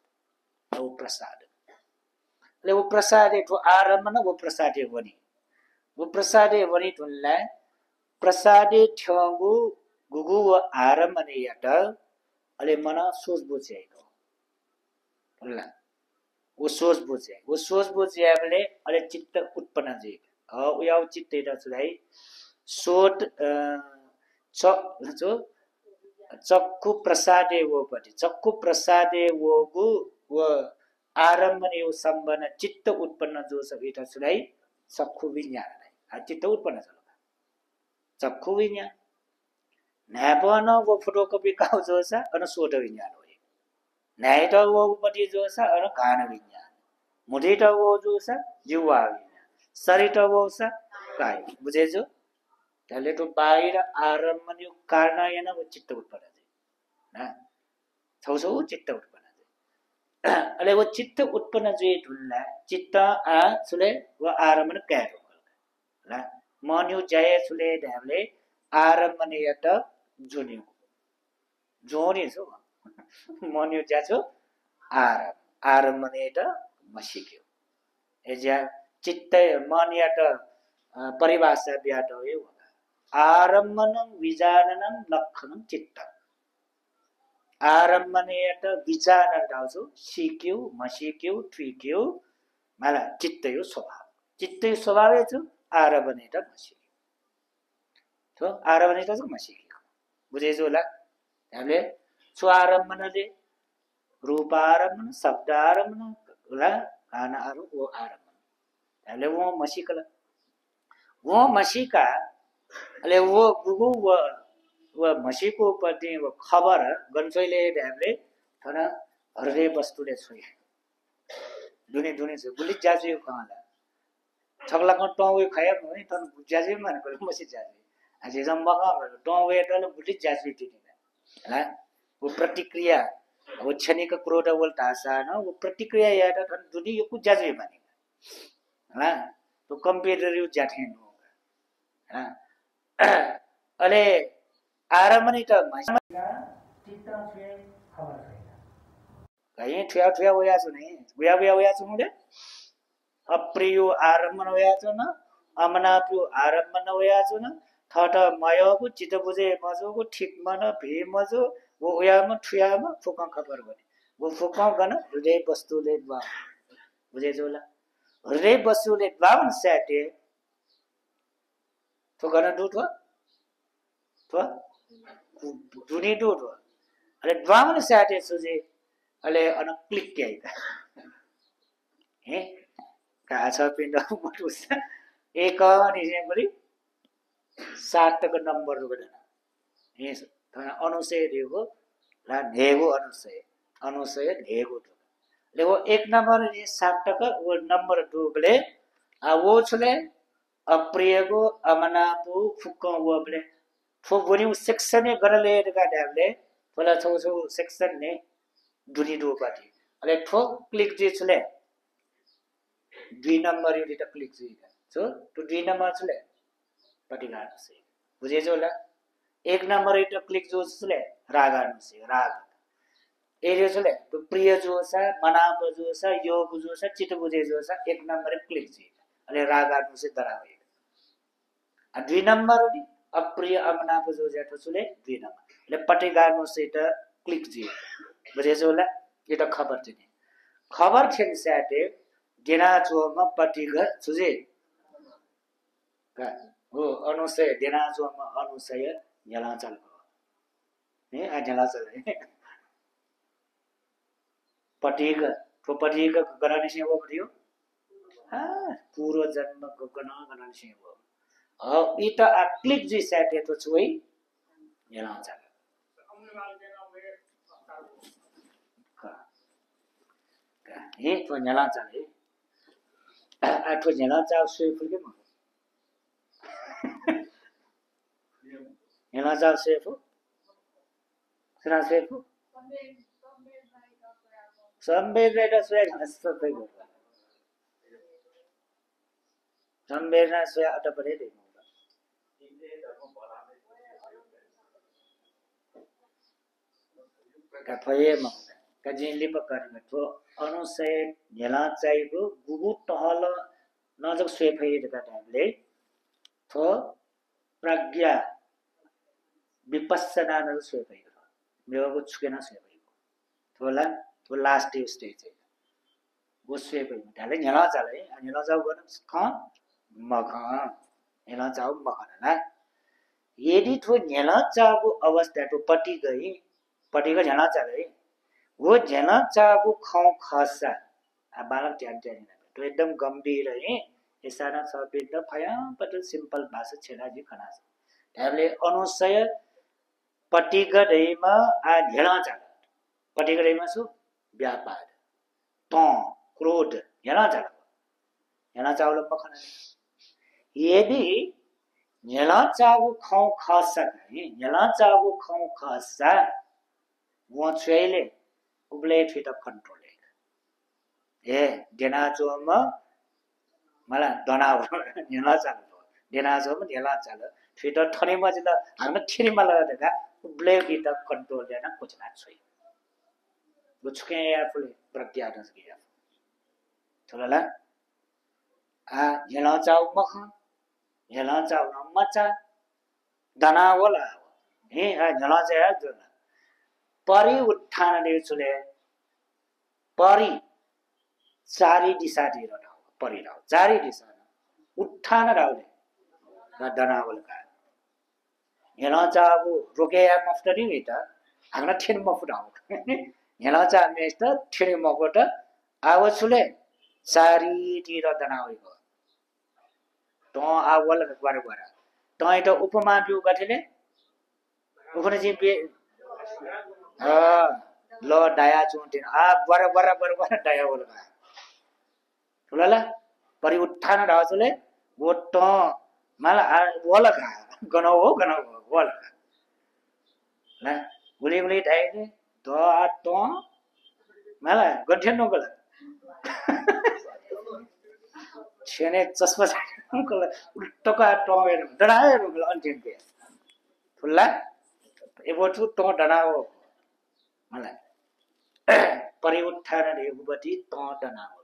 वो प्रसाद ले वो प्रसाद तो आरमन वो प्रसाद वनी तुनला प्रसादे ठ्याङ्गु गुगु व आरमने यात अले मना सोच बुझेको होला वो सोच बुझेले अले चित्त उत्पन्न जे उयाउ चित्ते त छुलाई सोट चक्कु प्रसादे वो पति चक्कु प्रसादे वो गु व आरमने वो सम्बन्ध चित्त उत्पन्न जो सबै त छुलाई चक्कु विज्ञान चित्त उत्पन्न छ चक्कु विज्ञान न्यापन वो फोटोकॉपी काउ जो सा अन सोट विज्ञान हो न्याय त वो पति जो सा अन कान विज्ञान मुढे त वो जो सा जीवा विज्ञान शरीर त वो सा काय बुझे जो तले तो बाहिर आरम्भन कारण याना वो चित्त उत्पन्न ना छौछौ चित्त उत्पन्न अले वो चित्त उत्पन्न जे ढुल्ला चित्त आ छुले वो आरम्भन क्यारो ला मन्यु जय छुले ढ्यामले आरम्भने यत जुन्यु जोनी छो मन्यु जाछो आरम्भने त मसिक्यो एजा चित्त मन यत परिभाषा ब्याट हो आरम्भनं विजाननं लक्षणं चित्त आरम्भने यत विजानन दाउछो सिक्यो मसिक्यो ट्विक्यो मला चित्त यो स्वभाव छु आरम्भने त मसिक्यो तो आरम्भने त मसिक्यो बुझेछ होला हामीले सो आरम्भनले रूप आरम्भन शब्द आरम्भन होला कान आरम्भ वो आरम्भन हामीले वो मसिकला वो मसिका अले वो गुगु वो मसिको पति वो खबर गन्छैले हामीले थना हरदे वस्तुले छोइ दुनी छ गुली जाजु कहाला छगलाको टौवे खाया भने तन जाजु मानको मसि जाजु अझै जम्बका टौवे तल गुली जाजु दिने हैन वो प्रतिक्रिया वो क्षणिक क्रोध वल्टासा न वो प्रतिक्रिया याद थन दुनी यो कु जाजु माने हैन तो कम्प्युटर जाठेन हो हैन अले आरमनी त मसिका चित्त छे खबर छैन कहीं ठ्या होया छु नि बुया होया छु मुले अप्रियो आरमन होया छु न अमनाप्यो आरमन होया छु न थट मयको चित्त बुझे मजोको ठीक मन भे मजो वो होयामा ठ्यामा फुका खबर भने वो फुका गन हृदय वस्तुले बा बुझे जोला हृदय वस्तुले बावन सेटे तो गन दुट तो दुनी दुट अले बावन सेटे सुजे अले अन क्लिक किया हे का छ पिण्ड मटुस एक अनि बोली 7 तक नम्बर रुगना हे अनुसय दिएको ला नेगो अनुसय नेगो ले वो एक नंबर 7 तक वो नंबर दुगले आ वो छले अप्रियको अमनापु फुक्क वबले फो बोनी सेक्सन गरले का ड्याबले फला छौ छौ सेक्सन ने दुनी दो पाटी अले ठो क्लिक जे छले 2 नम्बर एउटा क्लिक जे छो तो 2 नम्बर छले पटी गाड्नु से बुझे जोला 1 नम्बर एउटा क्लिक जो छले राग गाड्नु से राग एरियो छले तो प्रिय जो छ मनाप जो छ योग जो छ चित्त बुझे जो छ 1 नम्बर क्लिक जे अले राग गाड्नु से दरावे 2 नम्बर नि अप्रिय अमनाप जो जेठो छले 2 नम्बर ले पटी गाड्नु से त क्लिक जे बुझे जोला यो त खबर थिए खबर थिएन साथे देना जोमा पटी ग छुजे का हो अनुसय देना जोमा अनुसय यला चल हे आ जला चल पटी ग तो पटी ग गराने से वो भरियो पूर्व जन्म को गना से वो इत आ क्लिक जी साथे तो छुई यला चल हे तो यला चल आठो जना चाव सुई फुके म जना चाव सुई फु सना सुई फु संवेदना सुई हस्त थई संवेदना सुई अट परे दे का फये म का जिनले पकर्ने थो अनुसय जना चाहिको गुगु टहल नजक सुई फये का टाइमले थो प्रज्ञा विपස්සना न सुई फये मेवा को छुकेना सुई फये थोला तो लास्ट स्टेज है वो सुई फये डाले जना चाले जना जाउ गर्न ख मख जना जाउ मखना यदि थो जना चाको अवस्था तो पटी ग जना चाले वो जना चाको खौ खसा बालक ध्यान तो एकदम गंभीर है ऐसा ना सब एकदम फया पट सिंपल भाषा छेडा जी खना हैले अनुसय पटी गदैमा आ ढेला चाल पटी गदैमा सु व्यापार तो क्रोध ढेला चाल पखना यदि ढेला चाको खौ खसा है ढेला चाको खौ खसा वो छेले उबले फिट कंट्रोल ए देना जोम मला दनाव नेला चाल देना जोम नेला चाल फिट थने मजिला हामी थिरि मला देखा उबले फिट कंट्रोल देना कुछ ना छोइ बुझके आफुले प्रत्याहार गया थोला आ नेला चाउ मख नेला चाउ न मचा दनावला हे आ नेला चाउ जुन परि उत्थान ने चुले परि चारी दिशा तिर परिराव चारी दिशा उत्थान रावले दनावल का हेला चाबु रोके मफ्टरी वेता हाग्ना थिन मफुडाउ हेला चा मेस्ट थिन मकोट आव छुले चारी तिर दनावल तो आवल गरे गरा तो एटा उपमा बिउ गठेले उखने जी बे लो डाया चुन्टिन बरा डाया बोलगा तुलाला परि उत्थान राजुले वो तो माला बोलगा गनो बोलगा ना गुली डाइले तो माला गठेन नगल छेने चस्मा छाकल उल्टोका टोमेर डराए रुगल अन्तिम पे तुला एबो छु तो डराओ मला परि उत्थान रेगुबटी तो डनाओ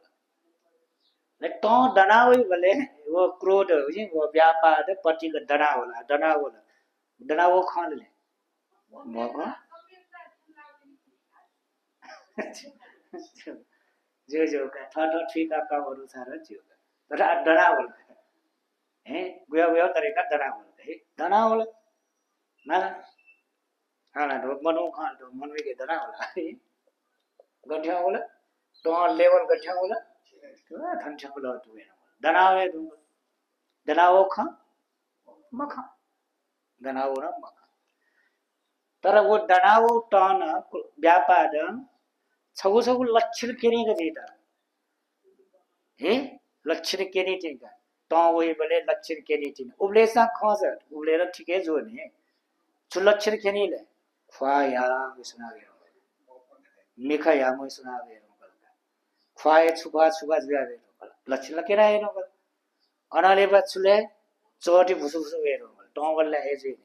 ले तो डनाओ भले वो क्रोध हो वो व्यापार पति को डनाओ खानले मको जो का थट ठीक कामहरु छ र जो तर डनाओ हे गुया तरिका डनाओ हे डनाओ मला हाना तो मनो खान तो मन में के डनाओ गठ्या होला तो लेवल गठ्या होला तो थंचा होला तो दनावे दु दनाओ खा मखा दनाओ न मखा तर वो दनाओ टन व्यापार छगु लक्षण केनी गजेता हे लक्षण केनी तेका वही बोले लक्षण के नहीं थी उबले सा खास उबले र ठीक है जो नहीं चु लक्षण के नहीं ले ख्वाया सुना गया मिखा या मैं सुना गया ख्वाए छुपा छुपा जुआ गया लक्षण लगे रहे ना बोल अनाले बात चुले चोटी भुसु भुसु गया तो बोले है जी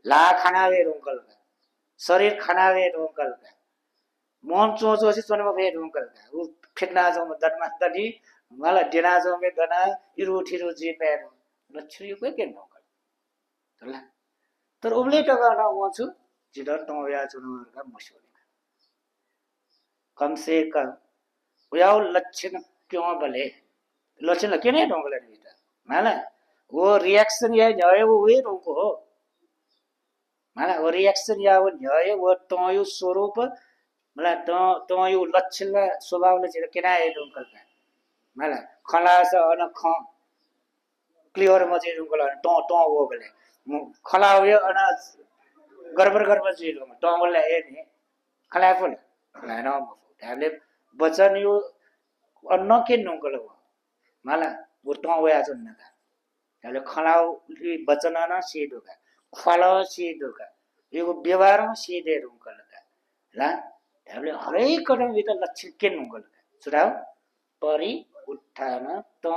ला खाना गया रोकल शरीर खाना गया रोकल मन चो चो से चोने में गया रोकल वो फिटना जो में दर्द दर्दी माला डिना जो में दना इरू ठिरू जी पैर लक्षण यो कोई के रोकल चला तर उबले टका ना वो छु जिधर तो या चुनो का मशहूर कम से कम वो लक्षण क्यों बोले लक्षण लगे नहीं रोकल बेटा माला वो रिएक्शन या जाए वो वे रोको माला वो रिएक्शन या वो जाए वो तो यो स्वरूप माला तो यो लक्षण स्वभाव ले चिर केना है रोकल माला खलास अन ख क्लियर मजे रोकल तो वो बोले खला हुए अन गड़बड़ चीज तो बोले है नहीं खला फुल खला ना हामीले वचन यो अन्न के रोकल माला वो तो वो आज न का हामीले खलाउ वचन न सीधो का खला सीधो का यो व्यवहार में सीधे रोकल का ला हामीले हरेक कदम भित्र लक्षण के रोकल का सुनाओ परि उत्थान त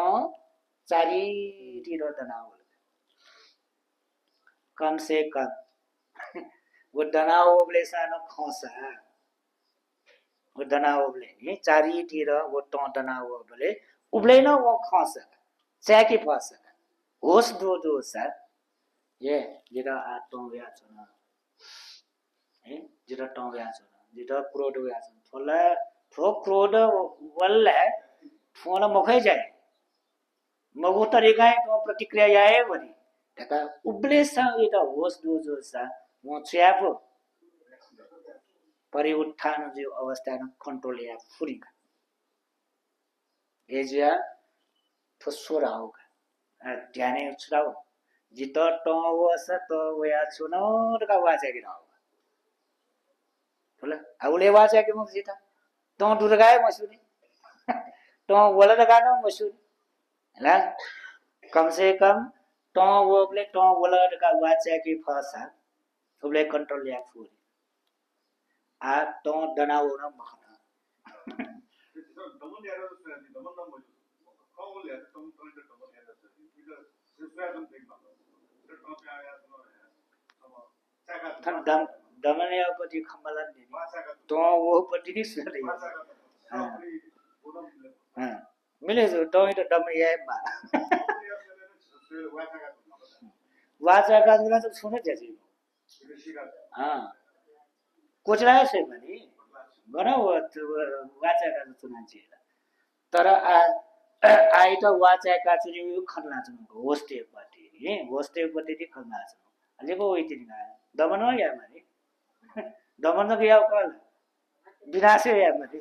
चारितिर दनाउ कम से कम वो दनाउले सानो खसा वो दनाउले नि चारितिर वो त दनाउले उब्लेन वो खसा च्याकी फसा होस दो सा ये जिरा आत्मव्या छ है जिरा टव्या छ जिरा क्रोध व्या छ थोला थो क्रोध वल्ले फोन मखै जाए मगु तरिका तो प्रतिक्रिया आए भने तका उब्ले सा एटा होस दो सा म छ्यापो परि उत्थान जो अवस्था न कंट्रोल या फुरिका एजिया थोसो राउका ध्याने छुराउ जित त वस त वया छुनो का वाचे कि राउ बोला आउले वाचे कि मुख जिता त दुर्गाए मसुरी त वला लगानो मसुरी ला कम से कम तो वो बोले तो बोला का वाचा की फसा बोले कंट्रोल या फूल आ तो दनाव न मखना दमन यार दमन नाम बोल कौन बोले तुम दमन यार दमन या पति खमला ने तो वो पति नहीं सुन रही हां मिले तो दमन या मा वाचा का जुना तो सुने जैसे हाँ कुछ रहा है भने गना वाचा का सुना चाहिए तर आई त वाचा का चाहिँ यो खन्ना छ होस्टे पति दि खन्ना छ अझैको वही दिन दमन हो या भने दमन के या कल विनाशे या भने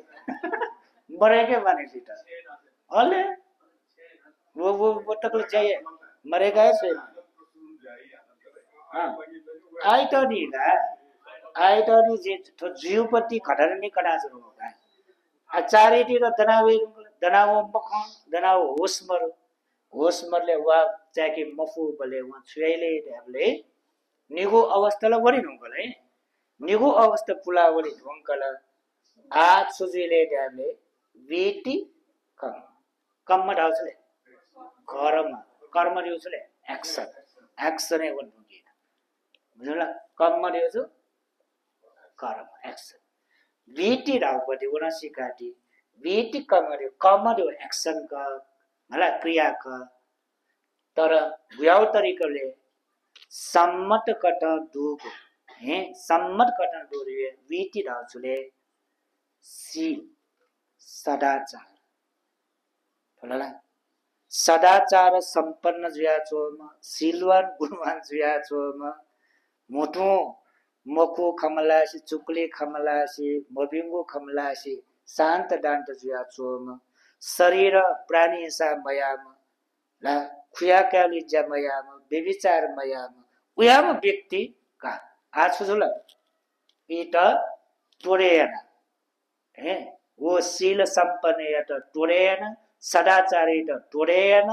मरे के माने सीता अले वो तक चाहिए मरेगा ऐसे हाँ आई तो नहीं जे तो जीवपति घटना नहीं करा सुनो का आचार्य ती तो दनाव मख दनाव होसमरले वा चाके मफु बले वा छुइले हामीले निगो अवस्थालाई वरि ढुङ्गले निगो अवस्था पुला वरि ढुङ्गल आज सुजिले हामीले वेटी कम ढाउसले कर्म दिउँसले एक्सन है वन ढुङ्गे बुझला कर्म दिउँछु कर्म एक्सन वेटी ढाउपति उना सिकाटी वेटी कर्म दियो एक्सन का मला क्रिया का तर व्याव तरिकाले सम्मत कट दुगो हे सम्मत कट दुरिए वेटी ढाउसले सील सदाचार बोलला सदाचार संपन्न जुया चोमा सिलवान गुणवान जुया चोमा मोटो मको खमलासी चुकले खमलासी मबिंगो खमलासी शान्त दान्त जुया चोमा शरीर प्राणी सा मयाम ला खुयाकाली जमयाम व्यभिचार मयाम उयाम व्यक्ति का आज सुजुल इत तोरेन हे वो शील संपन्न यत तोरेन सदाचार इत तोरेन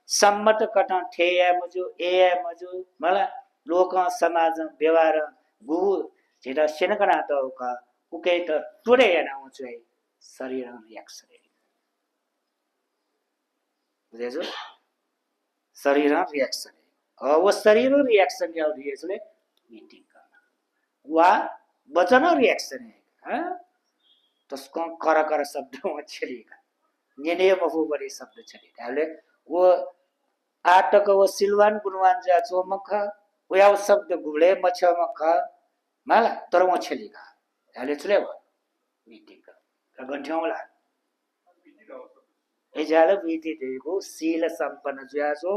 सम्मत कट ठेया मजु एया मजु मला लोक समाज व्यवहार गु झिरा सेनकना त का उके त टोरे याना हुन्छ शरीर रिएक्सन बुझेछु शरीर रिएक्सन वो शरीर रिएक्सन या दिएछले मीटिंग करना वा वचन रिएक्सन है त्यसको कर कर शब्द चलेगा नेने मफु बढी शब्द चलेगा हामीले वो आटक वो सिलवान गुणवान जा चोमख वो या शब्द गुले मछ मख माला तरव चलेगा हामीले चले भयो मीटिंग का गन्ठ्याउला एजाल वीति देको शील सम्पन्न जुयाछौ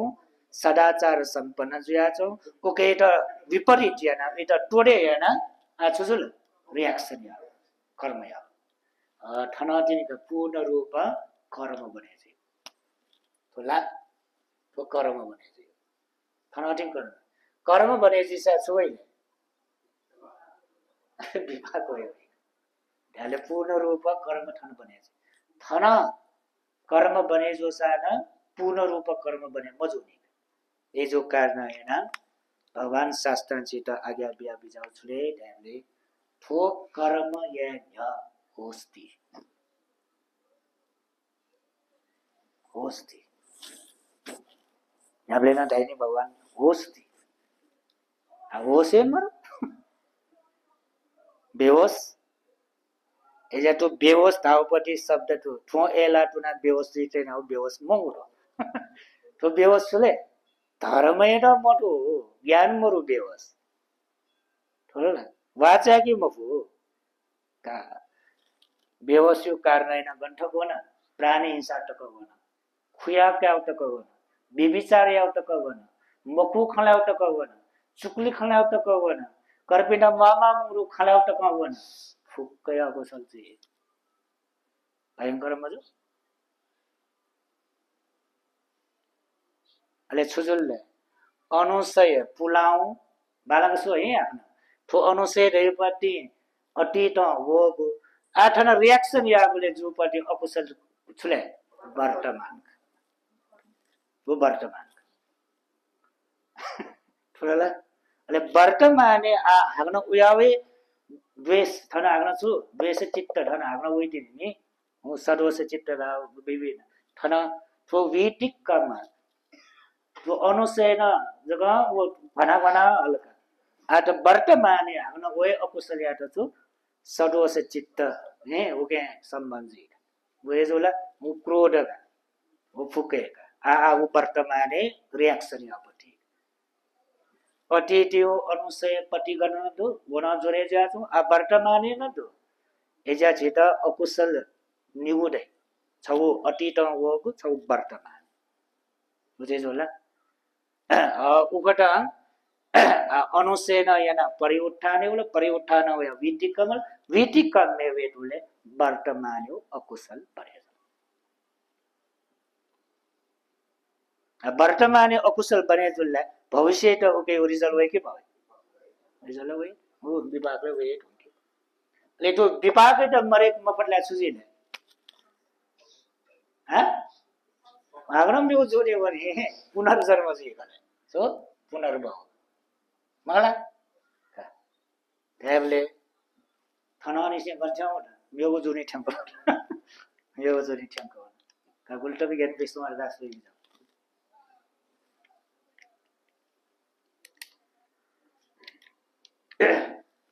सदाचार सम्पन्न जुयाछौ ओके त विपरीत याना एत टोडे याना आ छुजुल रिएक्सन या कर्म या ठनादिनीको पूर्ण रूप कर्म बनेछ तो ला तो कर्म बनेछ ठनादिन कर्म बनेछ सा सोइ विभाग हो ढाले पूर्ण रूप कर्म ठन बनेछ ठन कर्म बने जो साना पूर्ण रूप कर्म बने मजुनी ये जो कारण हैन भगवान शास्त्रचित आज्ञा बिया बिजाउ छुले ढाले ठो कर्म या य होस्ती हामीले न ढाइने भगवान होस्ती होसे मर बेहोस एजा तो बेहोस धाउपटी शब्द तो ठो एला तुना व्यवस्थित छैन हो बेहोस मौरो तो बेहोस छले धर्मै र मटो ज्ञान मरु बेहोस थोर वाचा कि मफु का बेहोस यो कारण हैन गन्ठ कोन प्राणी हिंसा टक कोन खुया क्याउ टक कोन बिबिचार याउ टक कोन मकु खलाउ टक कोन चुक्ली खलाउ टक कोन करपिना मामा मुरु खलाउ टक कोन फुक्कै आको सल्ची भयंकर मजो अले छुजुलले अनुसय पुलाउ बालक सो है आफ्नो थो अनुसय रेपति अति त हो आठना रिएक्सन याबले जुपति अकुशल छुले वर्तमान वो वर्तमान थोरला अले वर्तमाने आ हाग्न उयावे द्वेष थन हाग्न छु द्वेष चित्त धन हाग्न उइति नि हो सदोष चित्त रा विभिन्न थन थो विटिक कर्म तो अनुसय न जगा वो भना हल्का आत वर्तमाने हाग्न ओए अकुशल यात छु सदोष चित्त ने ओके सम्बन्धी वो जोला वो क्रोध वो फुकेका आ वो वर्तमाने रिएक्सन यापति अतिथियो अनुसय पति गर्न दो गोना जोरे जाछु आ वर्तमाने न दो एजा छित अकुशल निगुदै छौ अतीत होको छौ वर्तमान बुझे जोला उगटा अनुसय न याना परिउत्थाने उले परिउत्थान हो वितिकम में वेटुले वर्तमान हो अकुशल परे वर्तमान अकुशल बने जुल्ला भविष्य त ओके रिजल्ट होइ के भयो रिजल्ट होइ हो विपाकले वेट हुन्छ ले तो विपाक त मरे मफटला सुजिने ह आग्रम यो जोडे भने पुनर्जन्म जी गरे सो पुनर्भव मला देवले थनानी से गन्छौ यो जोनी ठ्याम्प यो जोनी ठ्याम्प का उल्टा भी ज्ञान विष्णु दास होइ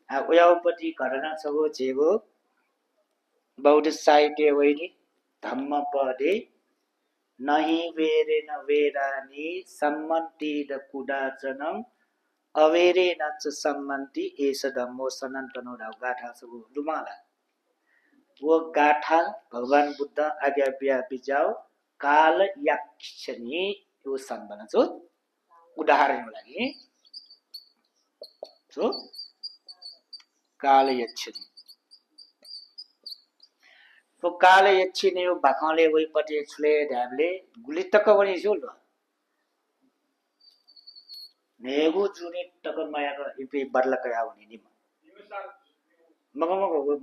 उयापति घटना छगो जेगो बौद्ध साहित्य वैनी धम्म पदे नहि वेरे न वेरानी सम्मन्ति द कुडाचनम अवेरे नच सम्मन्ति एस धम्मो सनातनो ढाउ गाथा छगो दुमाला वो गाथा भगवान बुद्ध आज्ञा बिया बिजाउ काल याक्षनी यो सम्बन्ध छ उदाहरण लागि सो काल यच्छिनी तो काल यच्छिनी यो भाखले वही पटे छुले ढाबले गुलितक पनि छु ल नेगु जुनी तक मायाको इपे बदला कया हुने नि मगमगो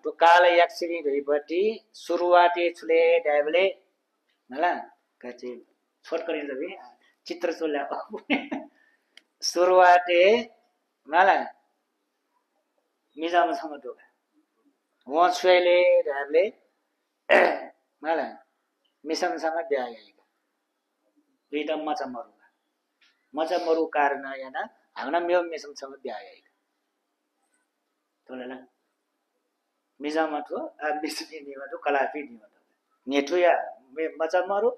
तो काल याक्सिनी धोइपट्टि सुरुवाते छुले ड्याबले नला कचे छोट करिन्छ बे चित्र सोल्या सुरुवाते नला मिजामसँग ढोका वहाँ छुले ड्याबले नला मिसनसँग ब्याएका दुईटा मचा मरु कारण याना हाग्न मेउ मिसनसँग ब्याएका तोलेला मिजामठो मिसनी निमठो कलाफी निमठो नेठो या मचा मरु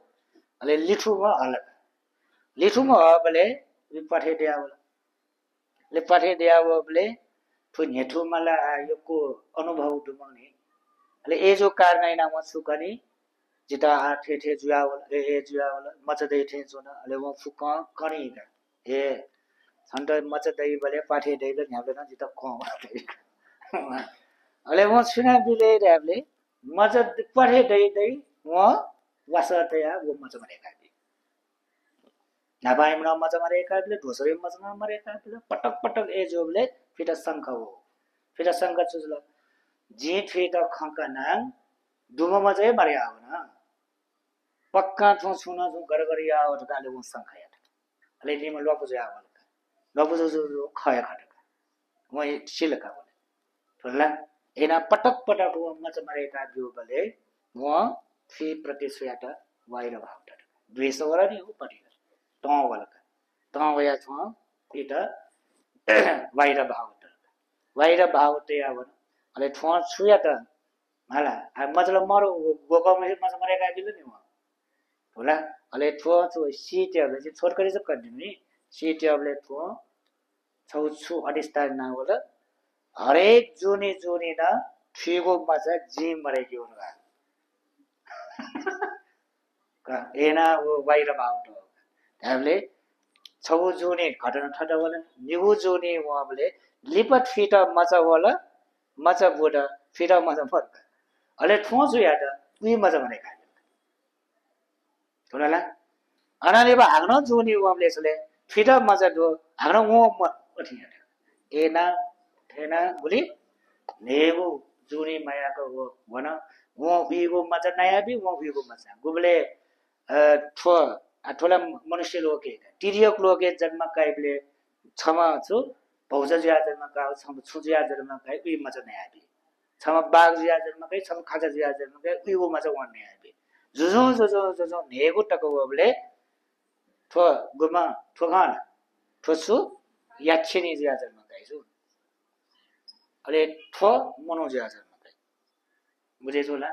अले लिठुमा हलक लिठुमा हबले पठे दियावले ठो नेठो मला योको अनुभव दुमने अले एजो कारण म सुकनी जिता ठे जुयावल ए जुयावल मचदै ठे जोन अले म फुक कनी ए छन्द मचदै बले पाठे दैले न्याबले जिता क अले म सुना बिले र्याबले मच पढे दै म वासतया वो मच मरेका दि नाबाइम न मच मरेका बिले दोसरे मच मरेका बिले पटक ए जोबले फिटा शंख हो फिटा शंख चुजल जी फिटा खंकना दुमो मजै मरे आउ न पक्का छु छुना छु गरगरी आउ त अले वो शंख या अले निम लपु जा आउ लपु जो खया खटका म सिलका बोले होला एना पटक वो मच मरेका दियो बले म फी प्रतिशत वाइर भाउट द्वेष वरा नि हो पटि त वलका त वया छ इटा वाइर भाउट या वन अले ठो छुया त मला मतलब मरो गोगम मच मरेका दिले नि होला अले ठो छु सीटेले चाहिँ छोटकरी चाहिँ कदिनु नि सीटेले ठो छौ छु अडिस्तार ना होला हरेक जोनी ना ठिगो मचा जी मरेकी हुनुगा एना वो बाहिर भाउट हामीले छौ जोनी घटना ठटा वाला निगु जोनी वहाँले लिपट फिटा मचा वाला मचा बोडा फिटा मचा फर्क अले ठोसु या त उही मचा मरेका होला अनाले बा हाग्न जोनी वहाँले यसले फिटा मचा दो हाग्न वो अठिया एना थेना बुली नेगु जुनी मायाको वो भन वो बिगो मचा नयाँ बि वो बिगो मचा गुबले ठोला मनुष्य लोके तिरियक लोके जन्म काइबले क्षमा छु भौज ज्या जन्म का छम छु ज्या जन्म काइ बि मचा नयाँ बि छम बाग ज्या जन्म काइ छम खाजा ज्या जन्म काइ बिगो मचा वन नयाँ बि जुजो नेगु टको वबले ठो गुमा ठोगान ठोसु याछिनी ज्या जन्म काइ छु अले ठो मनो ज्या जन्म काइ बुझे होला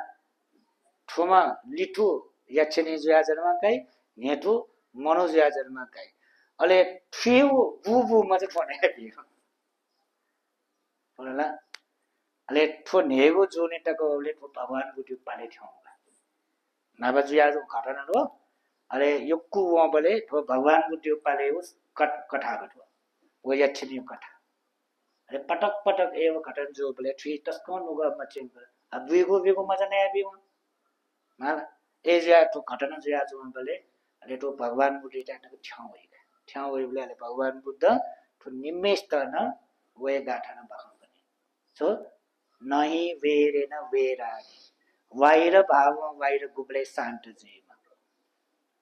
ठोमा लिठु याछिनी ज्या जन्म काइ नेठु मनो ज्या जन्म काइ अले ठिउ बुबु मचा ठो नयाँ बि होला अले ठो नेगु जोनी टको वबले ठो भगवान बुटु पाले ठ्याउ नाबा जुया जो घटना हो अरे यक्कु वहाँ बले ठो भगवान बुट्यो पाले उस कथा गठो वो यच्छिनी कथा अरे पटक एव घटन जो बले थ्री तस्को नुगा मचिन अब बिगो मजा नयाँ बिगो माला ए ज्या ठो घटना ज्या जो बले अरे ठो भगवान बुट्यो टाटको ठ्याउ होइ बले अरे भगवान बुद्ध ठो निमेष त न वे गाठा न बखन पनि सो नही वेरे न वेरानी वाइर भाव वाइर गुबले शान्त जीमा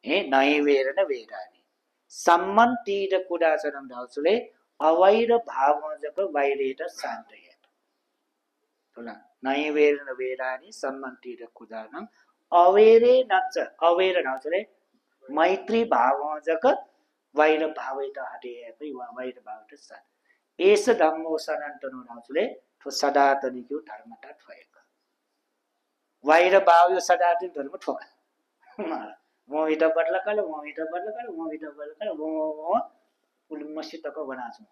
ए नही वेर न वेरानी सम्मन तीर कुडा चरम धाउसुले अवैर भाव जक वाइरे त शान्त या होला नही वेर न वेरानी सम्मन तीर कुडा न अवेरे नच अवेर धाउसुले मैत्री भाव जक वाइर भावै त हटे पै वाइर भाव त शान्त एस धम्मो सनातन धाउसुले ठो सदातनी क्यु धर्मता ठोय वाइर भाव यो सदातन धर्म ठोका मोहित बदला कल वो उल मसित को बनाछु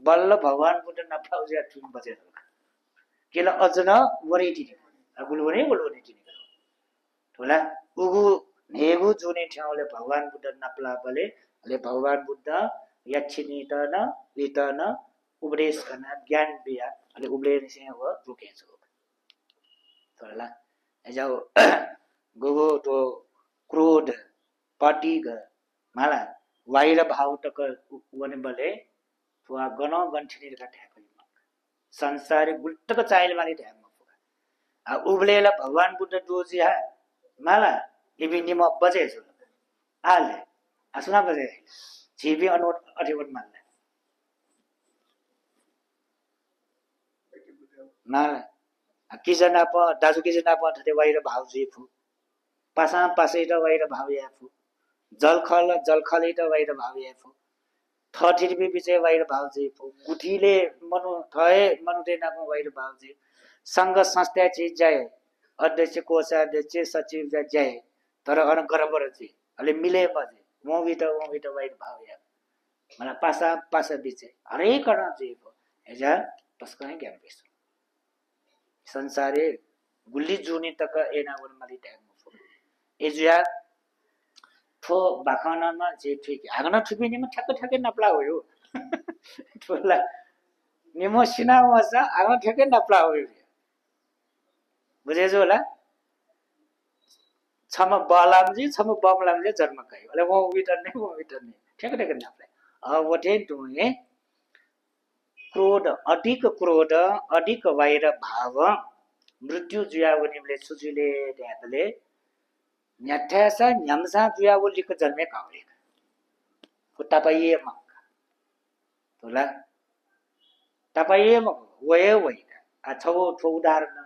बल्ल भगवान बुद्ध नफाउ ज्या ठुन बचे केला अजन वरेटी गुलवने टिनी होला उगु नेगु जुने ठाउँले भगवान बुद्ध नपला बले ले भगवान बुद्ध यच्छिनी त न लित न उपदेश गर्न ज्ञान बिया अले उब्लेने से हो रुकेछु होला जाओ गोगो तो क्रोध पटिग माला वाइर भाव तक वने बले थुआ गन गन्ठिनी का ठ्यापै संसारी गुल्टको चाइल माने ध्यान उब्लेला भगवान बुद्ध डोजी है माला इबिनी म बजे छु आले असुना बजे जीवी अनोट अठिवट मान्ला माला किजना प दाजु किजना प थते बाहिर भाउ जीफु पासा पासै त बाहिर भाउ याफु जलखलै त बाहिर भाउ याफु थटिरबी बिचे बाहिर भाउ जीफु गुठीले मनु थए मनु देनाको बाहिर भाउ जी संघ संस्था चीज जाए अध्यक्ष कोषाध्यक्ष सचिव जाए तर अन गरबर चाहिँ अलि मिले बजे म बिट बाहिर भाउ या मलाई पासा बिचे हरेक गर्न चाहिँ हेजा तस्कै ज्ञान बेस संसारे गुल्ली जुनी तक एना वन मलि ट्याग एजुया ठो बाखनामा जे ठीक आगन ठुपिनी म ठ्याक्क नप्ला हो यो ठोला निमो सिना मसा आगन ठ्याक्क नप्ला हो यो बुझेछु होला छम बलामजी छम बमलामजी जन्म गयो अले म विटर्ने ठ्याक्क नप्ला वटे तुए क्रोध अधिक वैर भाव मृत्यु जुयावनीले सुजुले ध्यातले न्याठ्यासा न्यामसा जुयावलीको जन्मे काउले तपाईए मक तोला तपाईए मक वय छौ उदाहरण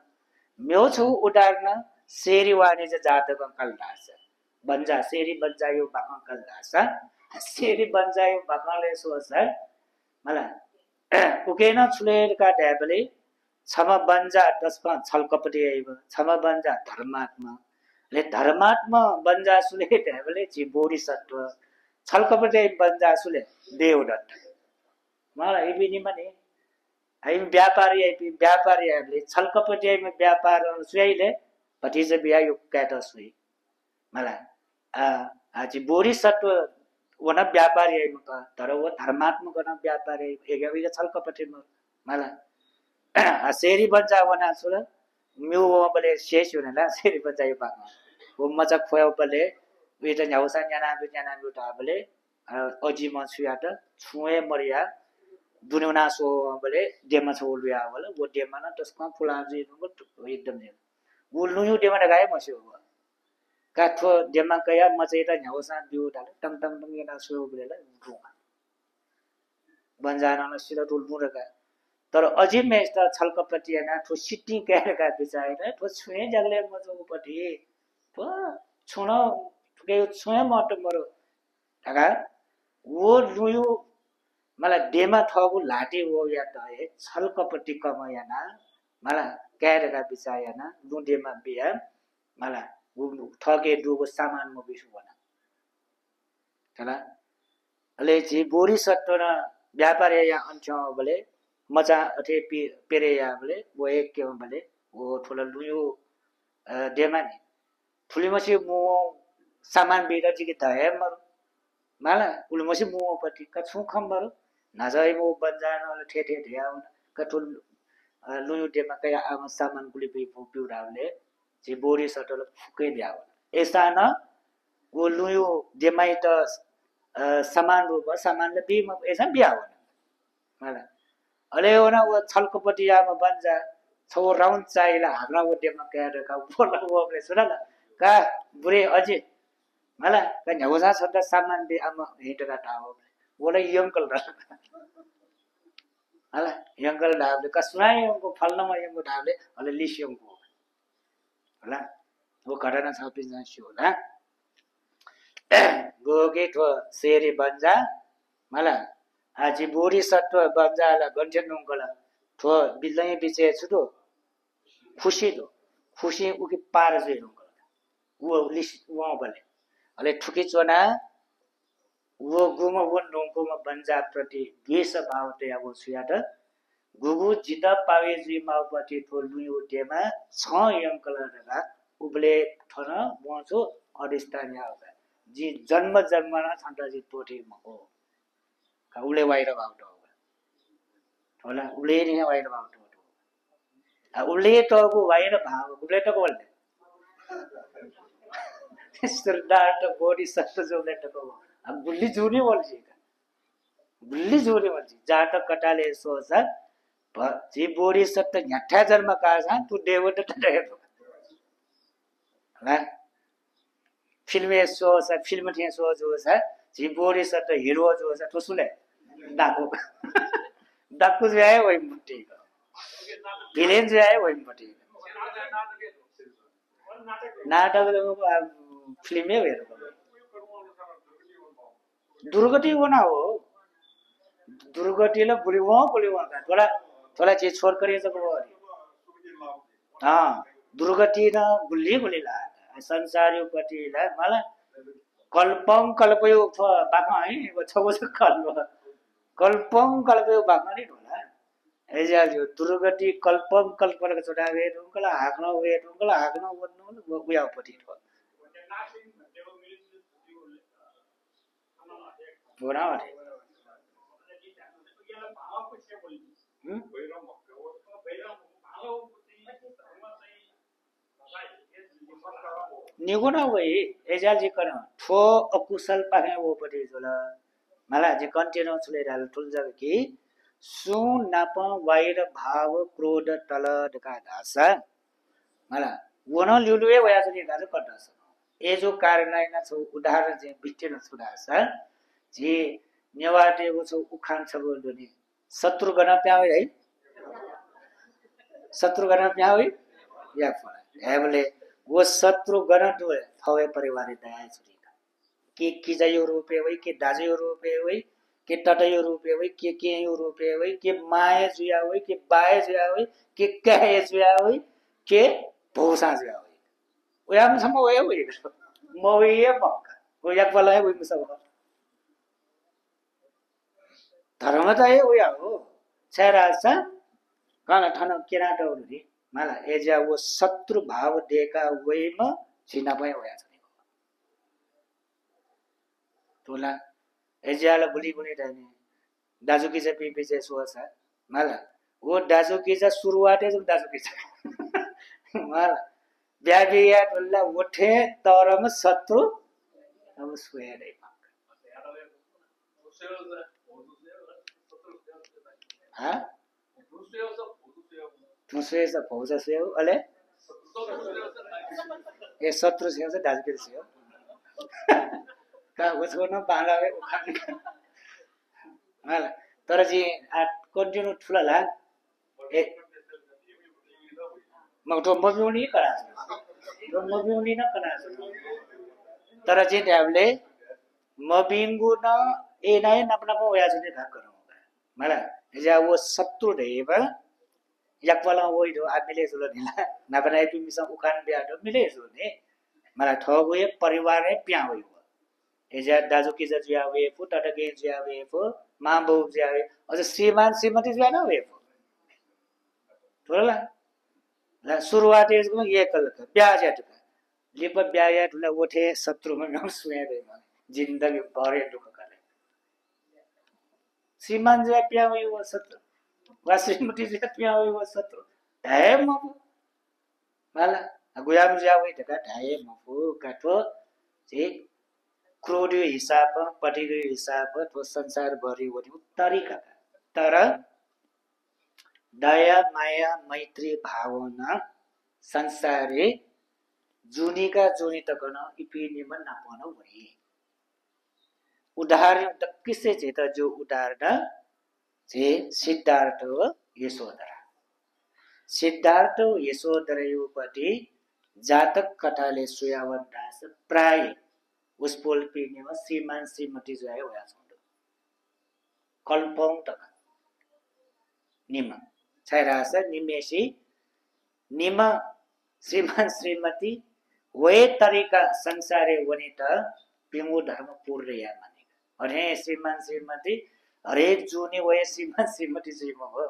म्यो छौ उदाहरण सेरी वाणी जातक कलदास बन्जा सेरी बन्जायो बाका कलदास सेरी बन्जायो बाकाले सोस मलाई उकेन छुलेरका ढ्याबले छम बन्जा तस्मा छलकपटी आइब छम बन्जा धर्मात्मा ले धर्मात्मा बन्जा सुले ढ्याबले जी बोधिसत्व छलकपटी बन्जा सुले देवदत्त मलाई इबिनी मने आइ व्यापारीहरूले छलकपटी व्यापार सुइले भतिजे बिहा यो काट सुइ मलाई आज बोधिसत्व वना व्यापारी तर वो धर्मात्मक वना व्यापारी एक छलकपटी मलाई सेरी बन्जा वना सुल म्यू बले शेष हुनेला सेरी बन्जा यो पामा वो मजा खोया बले वेट न्याउसा न्याना उठा बले अजी म छुयाट छुए मरिया दुनुना सो बले डेमा छ उलुया बले वो डेमा न तस्मा फुलाजी एकदम ने वो लुयु डेमा गाए मस्यो काठो डेमा कया मचेटा न्याउसा बिउ डाले टम yana सो बलेला रुमा बन्जाना सिला टुलबु रका तर अझै मेस्ता छलकपटी याना ठो सिटी केरका बिचाइरा ठो छुए जगले मजोपटी प छुन के छुए मट मरो ढाका वो लुयु मलाई डेमा थगु लाटे हो या त है छलकपटी कमयाना मलाई केरका बिचायना दुडेमा बिया मलाई ठगे दुगो सामान म बिसु बना हैन अले जी बोरी सट्टो न व्यापार या अंश बले मजा अथे पेरे या बले वो एक के बले वो ठोला लुयो डेमाने ठुलीमसी मो सामान बेटा जी के तहे मर माला उलमसी मो पति का छु खम्बर नजाय मो बन्जान ठेठे ध्याउ कठुल लुयो डेमा कया आम सामान गुली पे पिउराले जी बोरी सट्टो फुकै द्याउ एसा न वो लुयो डेमाइ त सामान रूप सामानले बिमा एसा बिया हो मलाई अले ओना वो छलकपटी यामा बन्जा छौ राउन्ड चाहिला हाग्रा ओडेमा क्यार का बोला ओले सुन न का बुरे अझै मलाई का न्याउसा सदा सामान बे आमा हेटका टाओ ओले यंकल र हला यंकल डाले का सुनायको फल्नमा यंको डाले अले लिसियमको होला वो घटना छ पिन्छ होला गोगे ठो सेरी बन्जा मला आजी बोरी सत्व बन्जाला गन्ठे नुंगला ठो बिल्लै बिचे छुदो खुशी उके पार जे नुंगला वो लिस वो बले अले ठुकी चोना वो गुम वो नुंगको बन्जा प्रति द्वेष भाव ते अब सुयाट गुगु जित पावे जी माउपति ठो लुयो डेमा छ यंकला रगा उबले थन मजो अडिस्तानिया जी जन्म न छन्ता जी पोठी मको का उले वाइर बाउट होला उले नि वाइर बाउट आ उले त को वाइर भाव उले त को बोल्ने सरदार त बोडी सत्त जोले त को अब गुल्ली जोनी बोल्छ जाट कटाले सोसा जी बोरी सत्त झट्ठा जन्म कासा तू देवट रहेको है फिल्म सो सा फिल्म थे सो जो सा जी बोरी सत्त हीरो जो सा तो सुने डाकू डाकू जो है वही मुट्ठी विलेन जो है वही मुट्ठी नाटक फिल्म है हेरेको दुर्गति होना हो दुर्गतिला बुढी का थोड़ा चीज छोड़ कर ये सब हाँ दुर्गति न गुल्ली गुल्ली ला संसारी पटिला मलाई कल्पम कल्पयो बाखा है वो छगो छ कल्पम कल्पयो बाखा नि होला एजा जो दुर्गति कल्पम कल्पना का छोटा वे उनकला हाक्न वन्नु गुया पटि हो बोरा वाले निगुना वही एजाल जी कन ठो अकुशल पाखे वो पटे जोला मला जी कन्टिन्यू चले डाल ठुल जग कि सु नाप वाइर भाव क्रोध तल डका दासा मला वन ल्युलुए वया चाहिँ गाजो कटास ए जो कारण न छ उदाहरण चाहिँ बिटेन छुडास जे नेवाटेको छ उखान छ बोल्ने शत्रु गर्न प्याउ है शत्रु गर्न प्याउ या फला हेबले वो शत्रु गर्न तो थवे परिवार दया छुरी के किजयो रुपे वै के दाजयो रुपे वै के टटयो रुपे वै के यो रुपे वै के माए जुया वै के बाए जुया वै के कहे जुया वै के भौसा जुया वै ओयाम सम वै वै मवे मक वो याक वाला है वै सब धर्म त है ओया हो छरासा काना ठन केराटा उनी मला एजा वो शत्रु भाव देका वेमा छिना भए होया छ तोला एजाला बुली बुली दाने दाजुकी चाहिँ पिपी चाहिँ सोच मला वो दाजुकी चाहिँ सुरुवातै जो दाजुकी छ मला ब्याबिया टल्ला उठे तरम शत्रु अब सुएरै हा तुसे से भौजा से अले ए शत्रु से दाजुकी से का उसको न बाँडावे उखान होला तर जी आ कन्टिन्यू ठुला ला ए मगतो मबिउनी करा र मबिउनी न करा तर जी हामीले मबिंगु न ए नाइ नपना पो या जुने भाग गरौ मला जा वो शत्रु देव yakwalang woi do amile sulo nila nabanai pi misang ukan bia do mile su ne mala thogo ye parivar ne pya woi ho eja dazu ki ja jya we fu tata ke jya we fu mambo jya we aja श्रीमान श्रीमती jya na we fu thola la शुरुआत यसको ये call का ब्याह जाट का lip ब्याह या ठुला उठे शत्रु में न सुए दे जिंदगी भरे दुख करे श्रीमान जया प्या वही वो शत्रु वाश्रीमती जया प्या वही वो शत्रु ढाए मफु माला गुयाम जया वही ढका ढाए मफु काठो जे क्रोडियो हिसाब पटिको हिसाब तो संसार भरि वनी तरिका तर दया माया मैत्री भावना संसारे जुनीका जुनी तकन इपिनिम नपन वही उदाहरण त किसे चाहिँ त जो उदाहरण चाहिँ सिद्धार्थ यशोधरा सिद्धार्थ यशोधरा योपति जातक कथाले सुयावन दास प्राय उस पोल पिनिमा श्रीमान श्रीमती जो है वया छ कल्पौं तक निम छैरास निमेशी निम श्रीमान श्रीमती वे तरीका संसारे वनिता पिंगु धर्म पूर्ण या मानेगा और है श्रीमान श्रीमती हरेक जुनी वे श्रीमान श्रीमती जी हो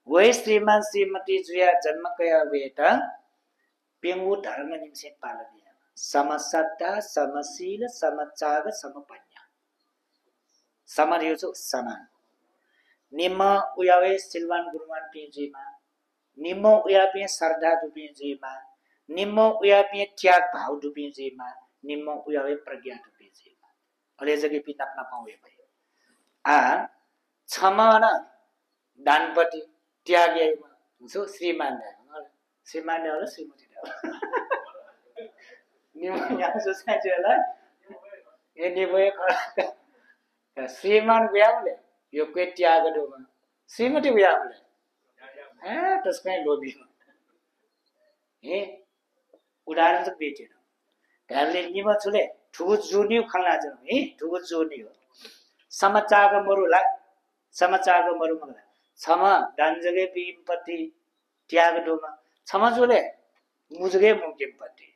वे श्रीमान श्रीमती जुया जन्म कया वेता पिंगु धर्म निम्से पालन या समसत्ता समशील समचाग समपन्या समरियो जो समान निम्मा उयावे सिल्वान गुरुवान पिंजीमा निम्मा उयापे श्रद्धा दुपिंजीमा निम्मा उयापे त्याग भाव दुपिंजीमा निम्मा उयावे प्रज्ञा दुपिंजीमा अले जगे पिता अपना पावे भए आ क्षमा न दानपति त्यागेमा हुन्छ श्रीमान श्रीमान होला श्रीमती निमो साँच्चीलाई ए निभए श्रीमान ब्यामले यो के त्याग डोमा श्रीमती ब्यामले त्यसकै लोभी हे उदाहरण त बेचेन हामीले निम छुले ठुगु जुनी खल्ला छ है ठुगु जुनी हो समाचारको मरुला समाचारको मरु मगला छम दान्जगे बिमपति त्याग डोमा छम जुले मुजगे मुगिमपति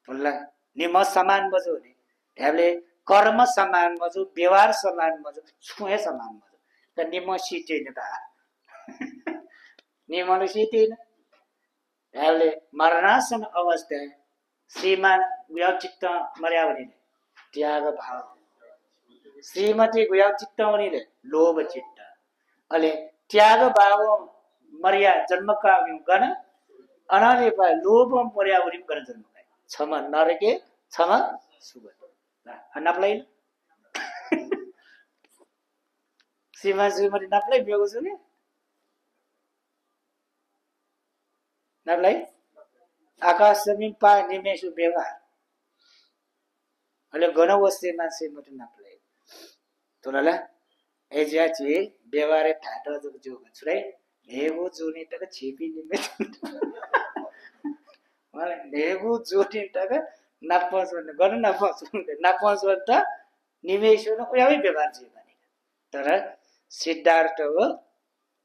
बोल्ला निम समान बजो नि हामीले कर्म समान बजो व्यवहार समान बजो छुए समान बजो त निम सिटेन त निमले सिटेन हामीले मरणासन अवस्था श्रीमान गुया चित्त मर्या भनिले त्याग भाव श्रीमती गुया चित्त भनिले लोभ चित्त अले त्याग भाव मर्या जन्मका गण अनाले पा लोभ मर्या भनि गण जन्मका छम नरके छम सुगत नपलाई श्रीमान श्रीमती नपलाई बेगो छु नि नपलाई आकाश जमीन पा निमेषु व्यवहार अहिले गण वस्ती मान्छे मत नपले तोलाला एज्याची व्यवहार ठाटा जो छुरै नेगु जुनी तक छिपी निमेष मलाई नेगु जुनी तक नपस गण नपस त निमेषु न उयामै व्यवहार छ भने तर सिद्धार्थ हो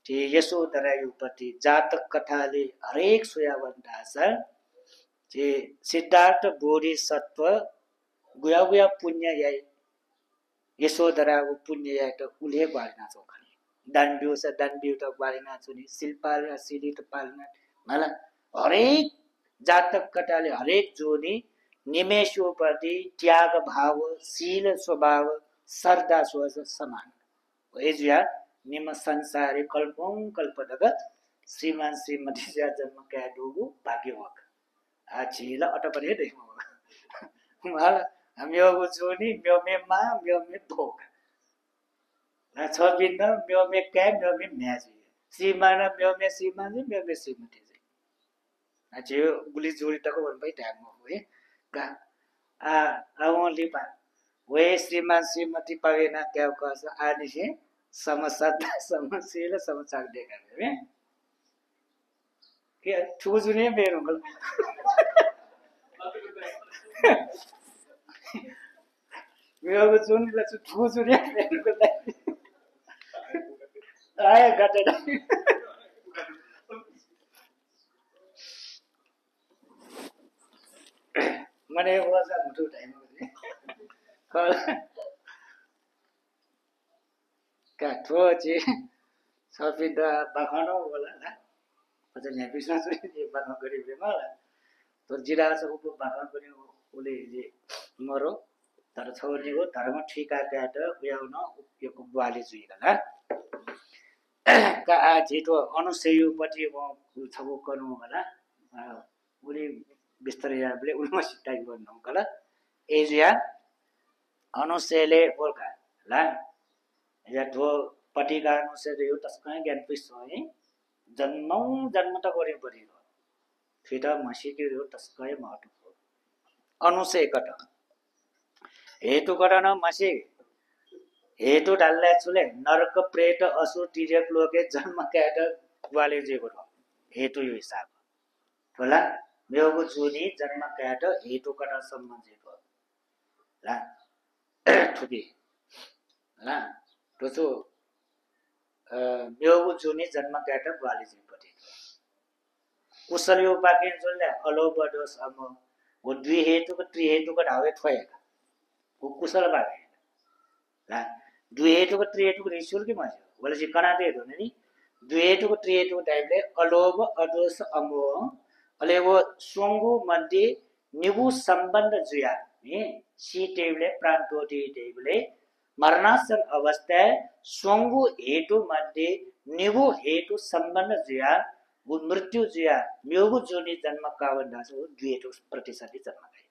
कि यशोधरा युपति जातक कथाले हरेक सुयावन्ता छ जे सिद्धार्थ बोधिसत्व गुया गुया पुण्य याई यशोधरा पुण्य याई त उले बालिना छ खाली दानबिउ छ दानबिउ त बालिना छु नि शिल्पाल सिली त पालिना मला हरेक जातक कथाले हरेक जोनी निमेषोपति त्याग भाव शील स्वभाव श्रद्धा सोच समान एजुया निम संसारी कल्पौं कल्पदग श्रीमान श्रीमती जन्म क्या डोगु भाग्यवक आछिल अटपरे देखो माल म्यो जोनी म्यो मे मा म्यो मे भोक ना छ बिन्द म्यो मे क्या म्यो मे म्याजी श्रीमान म्यो मे श्रीमान म्यो मे श्रीमती आछि गुली जोडी तको भन्दै टाइम हो है का आ लिपा वे श्रीमान श्रीमती पावेना क्या कस आदि से समसद समशील समचाक देखा है के ठुजुने मेरो गल मेरो जुनले छु ठुजुने मेरो गल आए गटे मने वसा मुटु टाइम हो का ठोची सपिदा बाखनो होला ना पछि यहाँ विश्वास नि बाखनो गरिबे मलाई तो जिरा छ उप बाखनो पनि उले जे मरो तर छोरीको धर्म ठिका काट उयाउन उपयोगको बुवाले जुइला का आ जेतो अनुसेयुपटि छबो गर्नु होला उले बिस्तरयाले उल्मा सिटाइ गर्नु होला एजिया अनुसेले बोलका ला या तो पटिका अनुसार यो तस्कै ज्ञान पिसो है जन्मौ जन्म त गरे परियो फिटा मसिके यो तस्कै महत्व अनुसे कट हेतु कटन मसे हेतु डाल्ला छुले नरक प्रेत असुर तिर्यक लोके जन्म काट वाले जे गरो हेतु यो हिसाब होला मेगु जुनी जन्म काट हेतु कटन सम्बन्धित ला ठुकी ला तो मेगु जुनी जन्म काट वाले जे पटे कुशल यो पाके जुले अलो बडोस अम वो द्वि हेतु को त्रि हेतु को ढावे थोएगा वो कुशल पाके ला द्वि हेतु को त्रि हेतु को रिसुल के माजे बोले जी कनाते दो नि द्वि हेतु को त्रि हेतु को टाइपले अलोभ अदोष अमो अले वो सोंगु मध्ये निगु संबंध जुया नि सी टेबले प्रांतोटी टेबले मरणासन अवस्था सोंगु हेतु मध्ये निगु हेतु संबंध जुया वो मृत्यु जुया म्योगु जोनी जन्म कावंदा सो द्वि हेतु प्रतिशत जन्म गए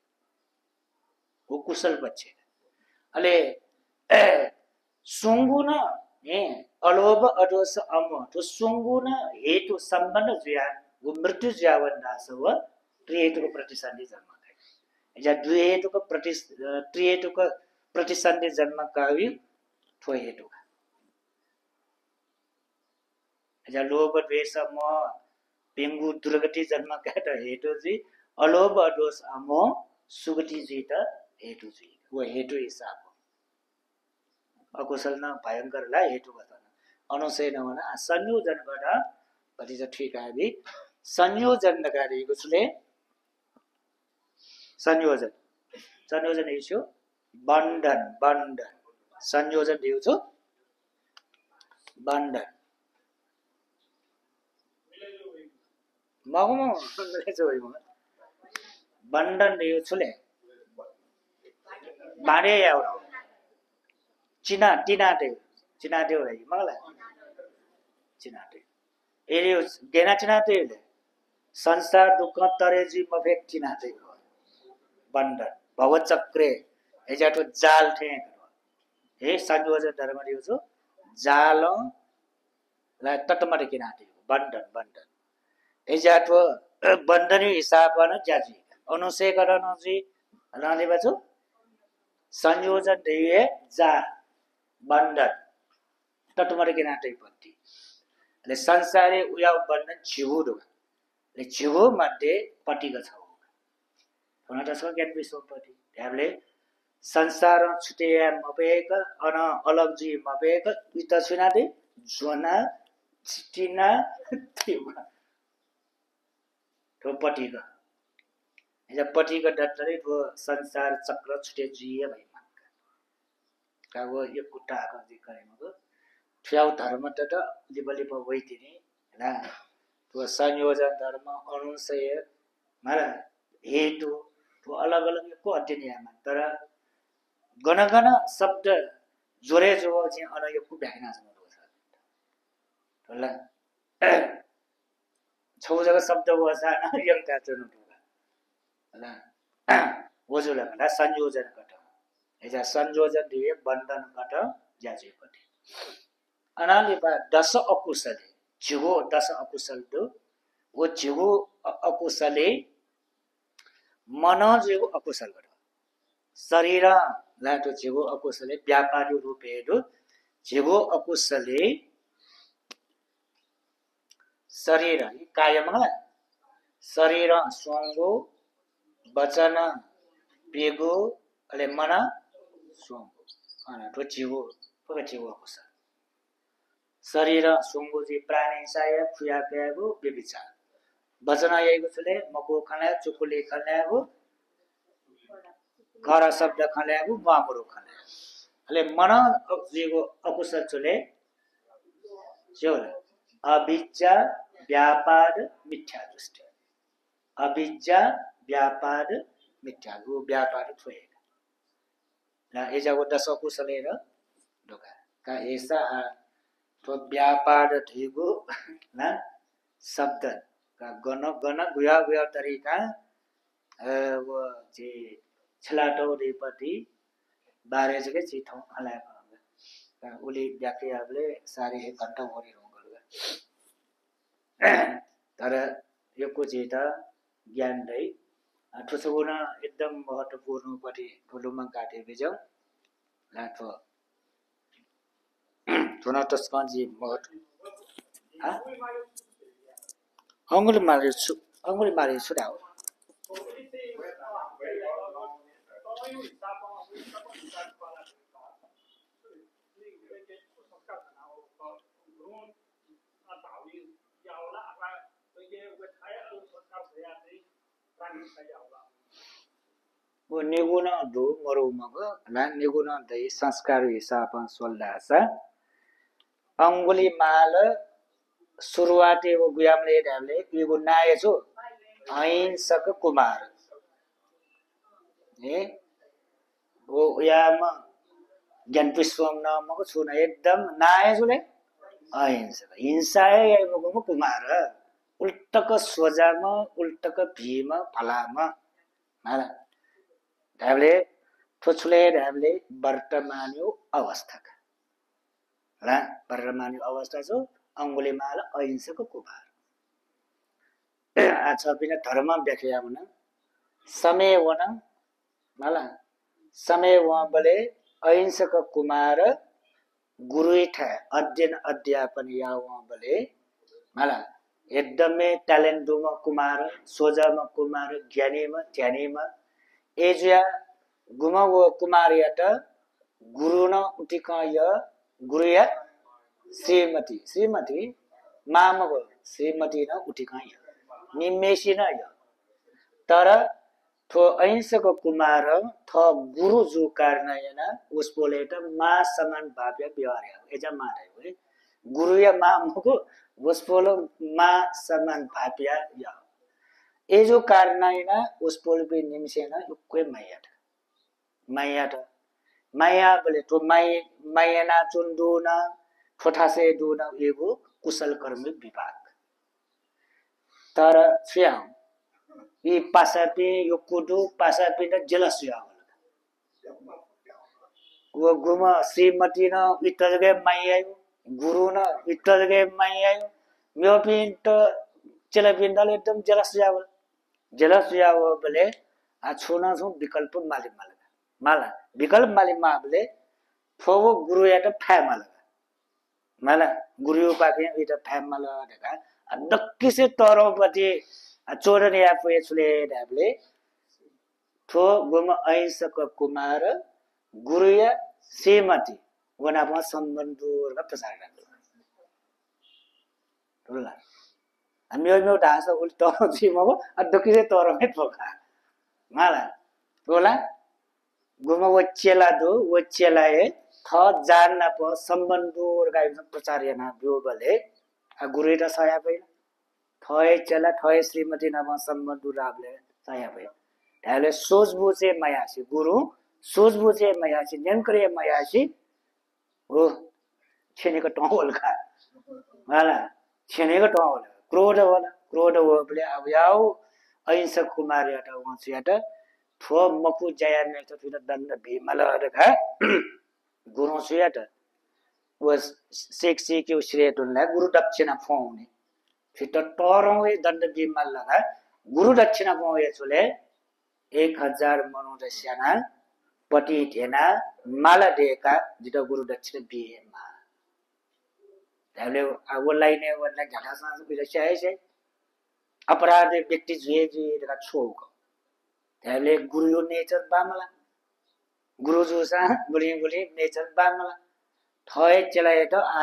वो कुशल बच्चे अले सोंगु न ए अलोभ अडोस अम तो सुंगुन हेतु संबंध जुया वो मृत्यु जुया वंदास व त्रिहेतु को प्रतिसंधि जन्म है या द्विहेतु को त्रिहेतु को प्रतिसंधि जन्म का भी ठो हेतु का या लोभ द्वेष मोह पेंगु दुर्गति जन्म का तो हेतु जी अलोभ अडोस अम सुगति जी तो हेतु जी वो हेतु हिसाब अकुशल न भयंकर ला हेतु बताना अनुशय न होना संयोजन गर्दा पति चाहिँ ठीक आदि संयोजन नगरी उसले संयोजन संयोजन इस्यु बन्धन बन्धन संयोजन दिउ छु बन्धन मगम मिले छु म बन्धन दिउ छुले बारे एउटा चिना टिनाटे चिनाटे हो मलाई चिनाटे एरियो गेना चिनाटे संसार दुःख तरे जी मफेक चिनाटे बन्धन भवचक्रे एजाटो जाल थे हे संयोजन धर्म दिउ छु जाल ला तटमटे किनाटे बन्धन बन्धन एजाटो बन्धन हिसाब न जाजी अनुशय गर्न जी लाने बचो संयोजन दिए जा बन्धन तटमटे किनाटे पत्ती ले संसारे उया बन्धन छिगु दो ले छिगु मध्ये पटिको छ हुन त छ ज्ञान विश्वपति हामीले संसार छुटेया मपेक अन अलग जी मपेक उत छुनादे जोना चिटिना थिमा तो पटिको एजा पटिको डटले वो संसार चक्र छुटे जिए भइ मानका कागो यो कुटाको जी करेमको ठ्याउ धर्म त लिबली प वइतिनी हैन तो संयोजन धर्म अनुशय मारा हेतु तो अलग अलग को अध्ययन तर गणगण शब्द जोरे जो चाहिँ अन यो को भ्याइना छ होला छौ जगह शब्द वसा यंका चनु होला वजुला भन्दा संयोजन कट एजा संयोजन दिए बन्धन कट ज्याजेपति अनाले बा दश अकुशले झिगो दश अकुशल दो वो झिगो अकुशले मन जेगो अकुशल गरे शरीर लाटो झिगो अकुशले व्यापारी रूपेदो झिगो अकुशले शरीर कायमला शरीर स्वांगो वचन पेगो अले मन स्वांगो अना तो झिगो अकुशल शरीर स्वांगो जी प्राणी साय खुया पेगो व्यभिचार वचन आएको छले मको खाना चुकुले खानाको घर शब्द खानाको मामुरो खाना अले मन जेको अकुशल छले जो अविद्या व्यापार मिथ्या दृष्टि अविद्या व्यापार मिथ्या गो व्यापार थोएगा ना एजाको दश अकुशले र ढोका का ऐसा तो व्यापार थेगो ना शब्द का गण गुया गुया तरीका वो जे छलाटो रेपति बारे जगे चिठो हलाय का उली व्याख्याले सारे घण्टा होरी रोगलगा तर यो को जेता ज्ञान दै ठुसुना एकदम महत्त्वपूर्ण पति ठुलुमा काटे बेजौ लाठो थुना तस्कान्जी महत्व हा अंगुली मारे सुडाओ वो निगुण दो मरो मग ला निगुण दई संस्कार हिसाब सोल्दासा अंगुली माल सुरुवाती वो गुयामले ढाले यो नाये जो अहिंसक कुमार ए वो याम ज्ञान विश्वम नामको छुन एकदम नाये जुले अहिंसक हिंसाय याइको कुमार उल्टक सोजाम उल्टक भीम फलाम माला ढाले ठोछुले ढाले वर्तमान्यो अवस्था ला परमाणु अवस्था छौ अंगुलीमाल अहिंसक कुमार अच्छा बिना धर्म व्याख्या हुन समय वन मला समय वहाँ बले अहिंसक कुमार गुरु अध्ययन अध्यापन या वहाँ बले मला एकदमै ट्यालेन्टमा कुमार सोझामा कुमार ज्ञानीमा ध्यानीमा एजिया गुमा वो कुमार यात गुरु न उटिका या गुरु या श्रीमती मामगो श्रीमती न उटिका या निमेशी न या तर थो अहिंसक कुमार थ गुरु जो कारण याना उस बोले त मा समान भाव्य व्यवहार है एजा मा है गुरु या मामगो उस बोलो मा समान भाव्य या ए जो कारण याना उस बोले पे निमसे ना कोई माया बोले तो माया ना चुंदू ना छोटा से दो ना एगो कुशल कर्म विभाग तर स्वयं ये पासापी यो कुदू पासापी न जलस वो गुमा श्रीमती न इतर के माया गुरु न इतर के माया म्यो पिन तो चला पिंडल एकदम जलस जावल बोले आ छोना सो विकल्प माला विकल्प माली मा बोले फो गुरु या तो फैम माला गुरु पापी इटा फैम माला देखा दक्की से तरो पति चोरन या पुए छुले डाबले थो गुम अहिंसक कुमार गुरु या श्रीमती वनामा सम्बन्धहरुका प्रचार गर्नु होला हामी ढाँसा उल्टो जिमको दक्की से तरोमै पोखा माला होला गुम वच्चेला दो वच्चेला ए थ जानना प सम्बन्धहरुका प्रचार yana बियो बले गुरु र सया भइ थय चला थय श्रीमती नाम सम्बन्ध राबले सया भइ त्याले सोच बुझे मायासी गुरु सोच बुझे मायासी नेनकरे मायासी हो छेनेको टोल खा वाला छेनेको टोल क्रोध हो बले अब याउ अहिंसक कुमार याटा वहाँ याटा थो मकु जया ने त फिर दण्ड भीमल रखा गुरु सुयाट was सेक्सी के श्रेय तुलना गुरु दक्षिणा फोने फिर तोरों ये दंड भीमल लगा गुरु दक्षिणा फोने चले 1000 मनुष्यना पति धेना माला देका जितो गुरु दक्षिणा भीमा त्याले अब लाइने वरना घाटा सांस बिले चाहिए अपराध व्यक्ति जुए का छोक त्याले गुरु नेचर बामला गुरु जोसा गुली नेचर बामला थय चलाए तो आ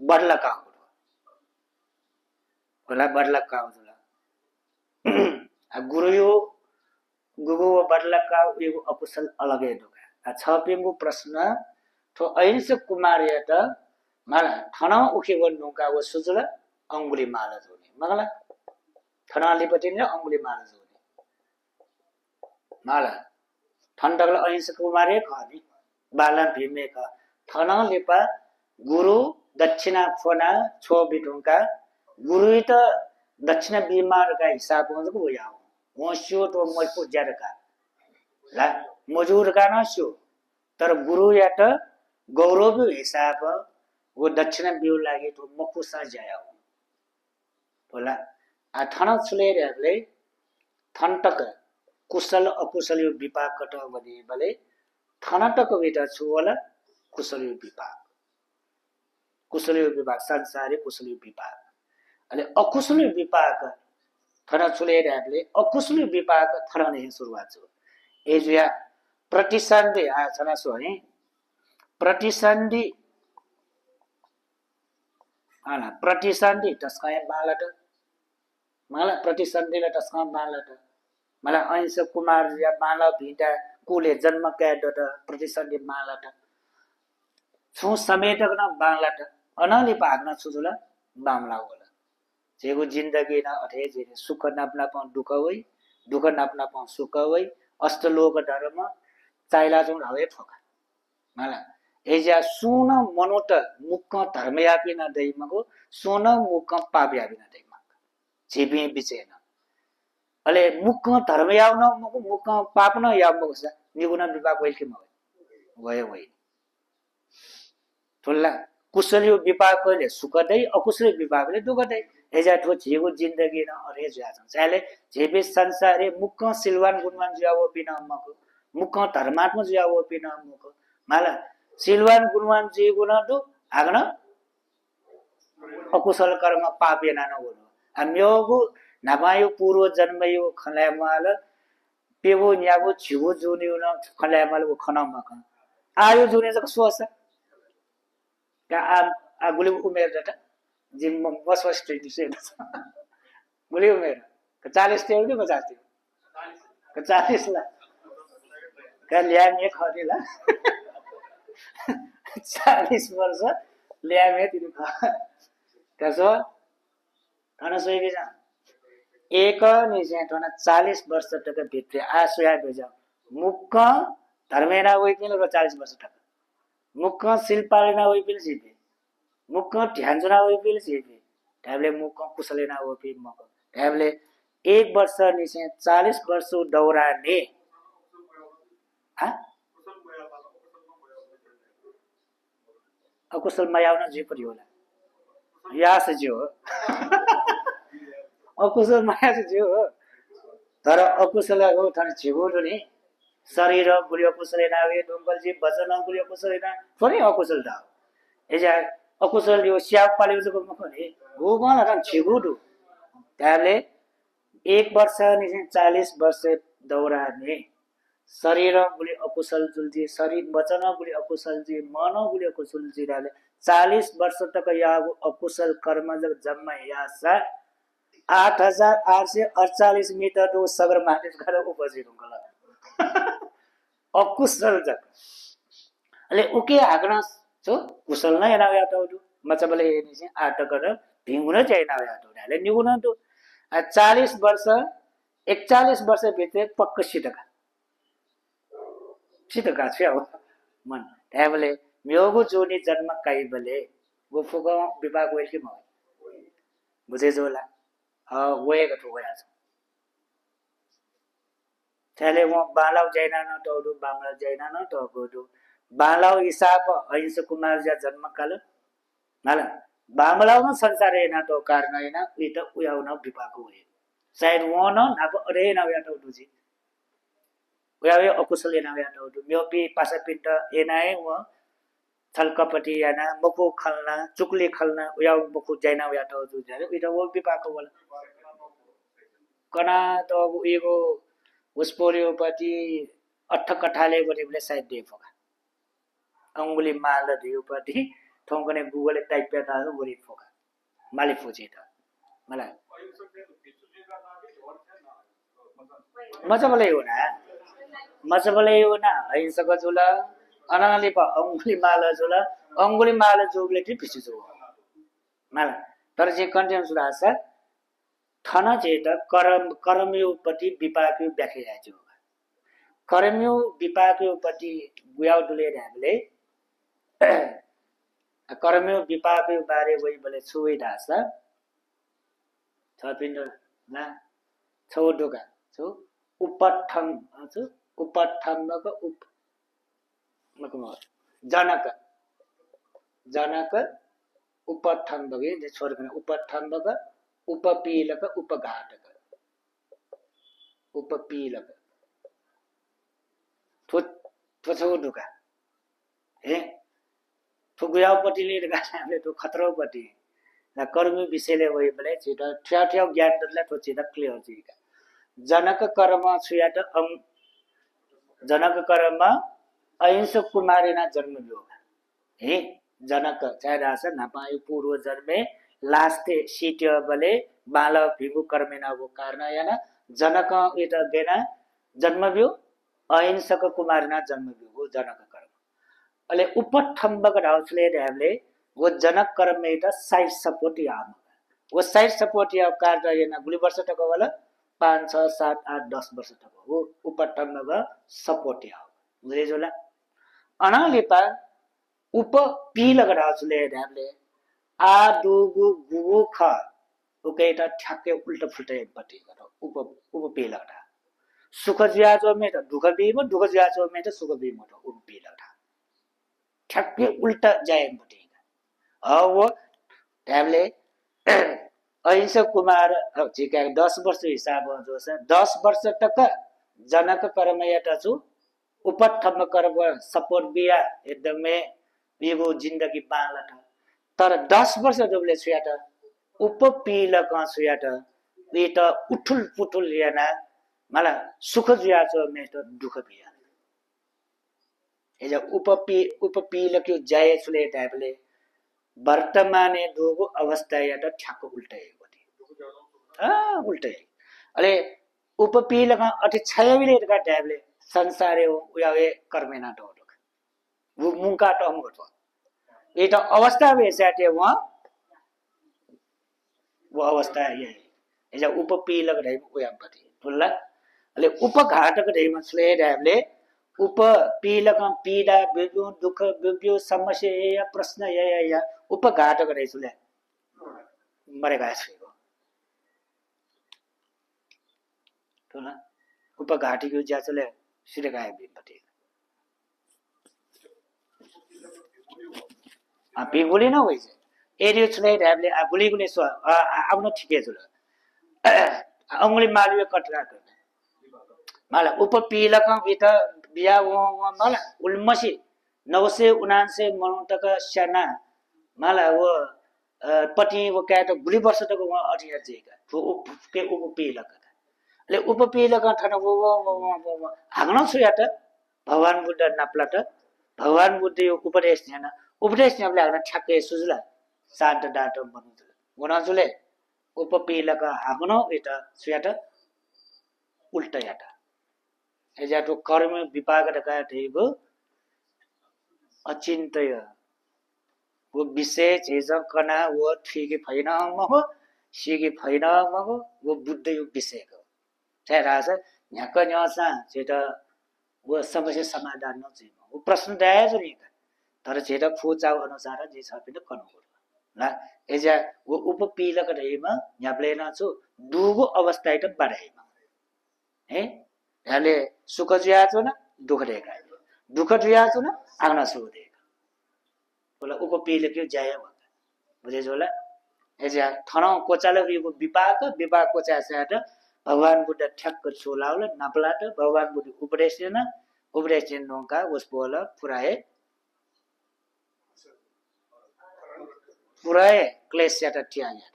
बदलका होला बदलका होला आ गुरु बदलका एगो अकुशल अलगै दोका आ छपेको प्रश्न थो अहिंसक कुमार या त माला थना उखे वनुका व सुजुला अंगुली माला जोनी मगला थना लिपति ने अंगुली माला जोनी माला ठण्डगल अहिंसक कुमार एक हनी बाला भीमे का थना लिपा गुरु दक्षिणा फोना छो बिटुका गुरु त दक्षिणा बीमार का हिसाब को हो याओ वो शो तो मजको ज्यादा का ला मजूर का ना शो तर गुरु या त गौरव हिसाब वो दक्षिणा बिउ लागे तो मकुसा जाया होला आ थना छुले रे थनटक कुशल अकुशल विपाक कट बने बले थनटक बेटा छु होला कुशल विपाक संसारिक कुशल विपाक अले अकुशल विपाक थना छुले रे अकुशल विपाक थना ने सुरुवात छ एजुया प्रतिसन्धि आ छना सो है प्रतिसन्धि आला प्रतिसन्धि तस्काय बालट मला प्रतिसन्धिले तस्का बालट मला अहिंसक कुमार या माला भिटा कुले जन्म क्याडट प्रतिसन्धि मालट छु समेतक न बांगलाट अनाली भाग्न छुजुला बामला होला जेगो जिन्दगी न अथे जे सुख नाप्ना प दुख होइ दुख नाप्ना प सुख होइ अष्टलोक धर्म चाइला जुन हवे फका मला एजा सुन मनोट मुख धर्म यापि न दैमको सुन मुख पाप यापि न दैमक जेबी बिचेन अले मुख धर्म याउन मुख पाप न यामको छ निगुण विभाग वेलकम भयो टोल्ला कुशल विपाकले सुखदै अकुशल विपाकले दुःखदै हेजा ठो झेगो जिन्दगी न अरे ज्याछ चाले झेबे संसारे मुख सिलवान गुणवान ज्यावो पिन अम्मको मुख धर्मात्म ज्यावो पिन अम्मको माला सिलवान गुणवान जेगो न दु आगन अकुशल कर्म पापेना न हो हामीगु नामायो पूर्व जन्मयो खलामाल पेगो न्यागो छिगो जुनियो न खलामाल को खनमक आयो जुने जक सोस का आ गुले उमेर जटा जिम बस बस ट्रेनिङ से गुले उमेर 40 थियो कि 50 थियो 40 ला का ल्यामे खरेला 40 वर्ष ल्यामे तिनी कसो खाना सोइके जा एक निजे टोना 40 वर्ष तक भित्र आसुया बेजा मुख धर्मेना वइकिन र 40 वर्ष तक मुख शिल्पालेना वइपिल सिपे मुख ध्यानजना वइपिल सिपे ढाबले मुख कुशलेना वइपि मक ढाबले 1 वर्ष निसे 40 वर्ष दौराने हा अकुशल मायाउन जे पनि होला यास जे हो अकुशल माया जे हो तर अकुशल हो थन छिगोडो नि शरीर गुलियो कुशले नावे डुम्बल जी वचन गुलियो कुशले ना थोरै अकुशल था एजा अकुशल यो स्याप पालेको जको मखने हो गन kan छिगोडो त्याले 1 वर्ष नि 40 वर्ष दौराने शरीर गुली अकुशल जुल्जी शरीर वचन गुली अकुशल जी मन गुली अकुशल जी राले 40 वर्ष तक या अकुशल कर्म जब जम्मा यासा 8848 मिटर दो सगर माथि गएर उपजी रुङ्गला अकुशल जक अले उके आग्रह छो कुशल नै ना यातो मचबले नि चाहिँ आटकर भिंगुन चाहिँ ना यातो ले निगुन तो 40 वर्ष 41 वर्ष भित्र पक्क सिटका छ मन त्याबले म्योगु जोनी जन्म काइबले गोफुको विभाग वेल के म बुझे जोला वेग तो गया छ त्याले म बालाउ जैना न तोडु बामला जैना न तोगु बालाउ हिसाब अहिंस कुमार जा जन्म काल नाला बामलाउ न संसार हैन तो कारण हैन उत उयाउन विभाग होय सायद वन अब अरे न यातो दुजी उयावे अकुशल हैन यातो दु म्योपी पासापिन्ट एनाए व छलकपटी याना मको खल्ना चुकली खल्ना उयाउ मको जैना यातो दु जरे उत वो विभाग होला कना तो उयो उसपोरियोपति अठ कठाले गरेले सायद देफका अंगुली माल दिउपति ठोंगने गूगल टाइप पे था गोरी फोका माले फोजे था मलाई मचबले हो ना अहिंसक जुल अनाली प अंगुली माल जोगले ति पिछु जो माला तर जे कन्टेन्ट सुरा छ थन चेत कर्मयोपति विपाकयो व्याख्या जाइछ कर्मयो विपाकयोपति गुयाउ दुले हामीले कर्मयो विपाकयो बारे वही बोले छुइ ढास छ पिण्ड ना छौ डोका छु उपठम छु उपठमको उप मको जनक उपठम बगे जे छोरकने उपठम बग उपपीलक उपघाटक उपपीलक थो डोका हे थुगुयापट्टिले हामीले तो खतरोपट्टि ना कर्म विषयले वही बोले छिट ठ्याठ्या ज्ञान दले तो छिट क्लियर छिका जनक कर्म छुयाट जनक कर्म अहिंसक कुमारीना जन्म योग हे जनक चाहेरास नपायो पूर्व जन्मे लास्टे सीट्य बले बाल भिगु कर्मेना वो कारण याना जनक इट गेना जन्म भयो अहिंसक कुमारीना जन्म भयो जनक कर्म अले उपठम्बक ढाउसले हामीले वो जनक कर्म इट साइड सपोर्ट याम वो साइड सपोर्ट या कार्य याना गुली वर्ष तक वाला 5 6 7 8 10 वर्ष तक वो उपठम्बक सपोर्ट या बुझेजोला अनालेपा उप पीलक ढाउसले हामीले आ दुगु गुगु ख उकेटा ठ्याक्कै उल्टा फुल्टा एकपट्टि उप पीलक ढा सुख ज्याजो मे त दुख बिम दुख ज्याजो मे त सुख बिम त उप पीलक ढा ठ्याक्कै उल्टा जायपट्टि वो ढ्याबले अहिंसक कुमार जी का 10 वर्ष हिसाब जो छ 10 वर्ष तक जनक कर्म याटछु उपथम कर्म सपोर्ट बिया एकदमै बिगो जिन्दगी बाँला तर 10 वर्ष जबले छुयाट उपपील का छुयाट वे त उठुल पुठुल याना मला सुख जुया छ मे त दुख बिया एजा उपपील क्यों जाय छुले टाइपले वर्तमाने दोगो अवस्था या त ठ्याक्क उल्टै उल्टै अले उपपील का अति छायाविले का टाइपले संसारे उयावे कर्मेना तो वो मुंका तो हम गतो ये तो अवस्था बेसाटे वहाँ वो अवस्था ये एजा उपपीलक रहे उया पति बोला अले उपघाटक रहे मसले टाइपले उपपीलक पीडा बिजु दुख बिजु समस्या या प्रश्न या उपघाटक रहे सुले मरेगा इसको तो ना उपघाटी क्यों जा चले सिरे गाय भी पति बिगुली ना वही एरियो चुने टाइपले गुली गुली सो अब न ठीक है चलो अंगुली मालूम कटरा कर माला उपपीलक विता बिया वो माला उल्मसी 979 मनोटक सेना माला वो पति वो क्या तो गुली वर्ष तक वो अटिया जेगा तो के उपपीलक ले उपपीलक थन वो हागन सुयाट भगवान बुद्ध नाप्लाट भगवान बुद्ध यो उपदेश ध्यान उपदेश न्यापले हागन ठ्याक्कै सुजुला सात डाटो बनुजुला गुनाजुले उपपीलक हागन एटा सुयाट उल्टा याटा एजाटो कर्म विपाक रका थेगो अचिन्तय वो विशेष चीज कना वो ठीक फैन मगो सिगी फैन मगो वो बुद्ध यो विषय को चाहे राजा न्याक न्यासा जेटा वो समस्या समाधान न चाहिँ वो प्रश्न दया जनि तर जेटा फोचाउ अनुसार जे छ पनि कनु ला एजा वो उपपीलक रहेमा न्याप्ले न छु दुगो अवस्था त बढाइमा हे याले सुख जुया छु न दुख रेका दुख जुया छु न आग्न सुदे बोला उपपीलक यो जाय बुझे जोला एजा थनो कोचाले यो विपाक विपाक कोचा साट भगवान बुद्ध ठ्याक्क छोलाउल नपलाट भगवान बुद्ध उपदेश नोका उस बोला पुराए क्लेश याटा त्याग्या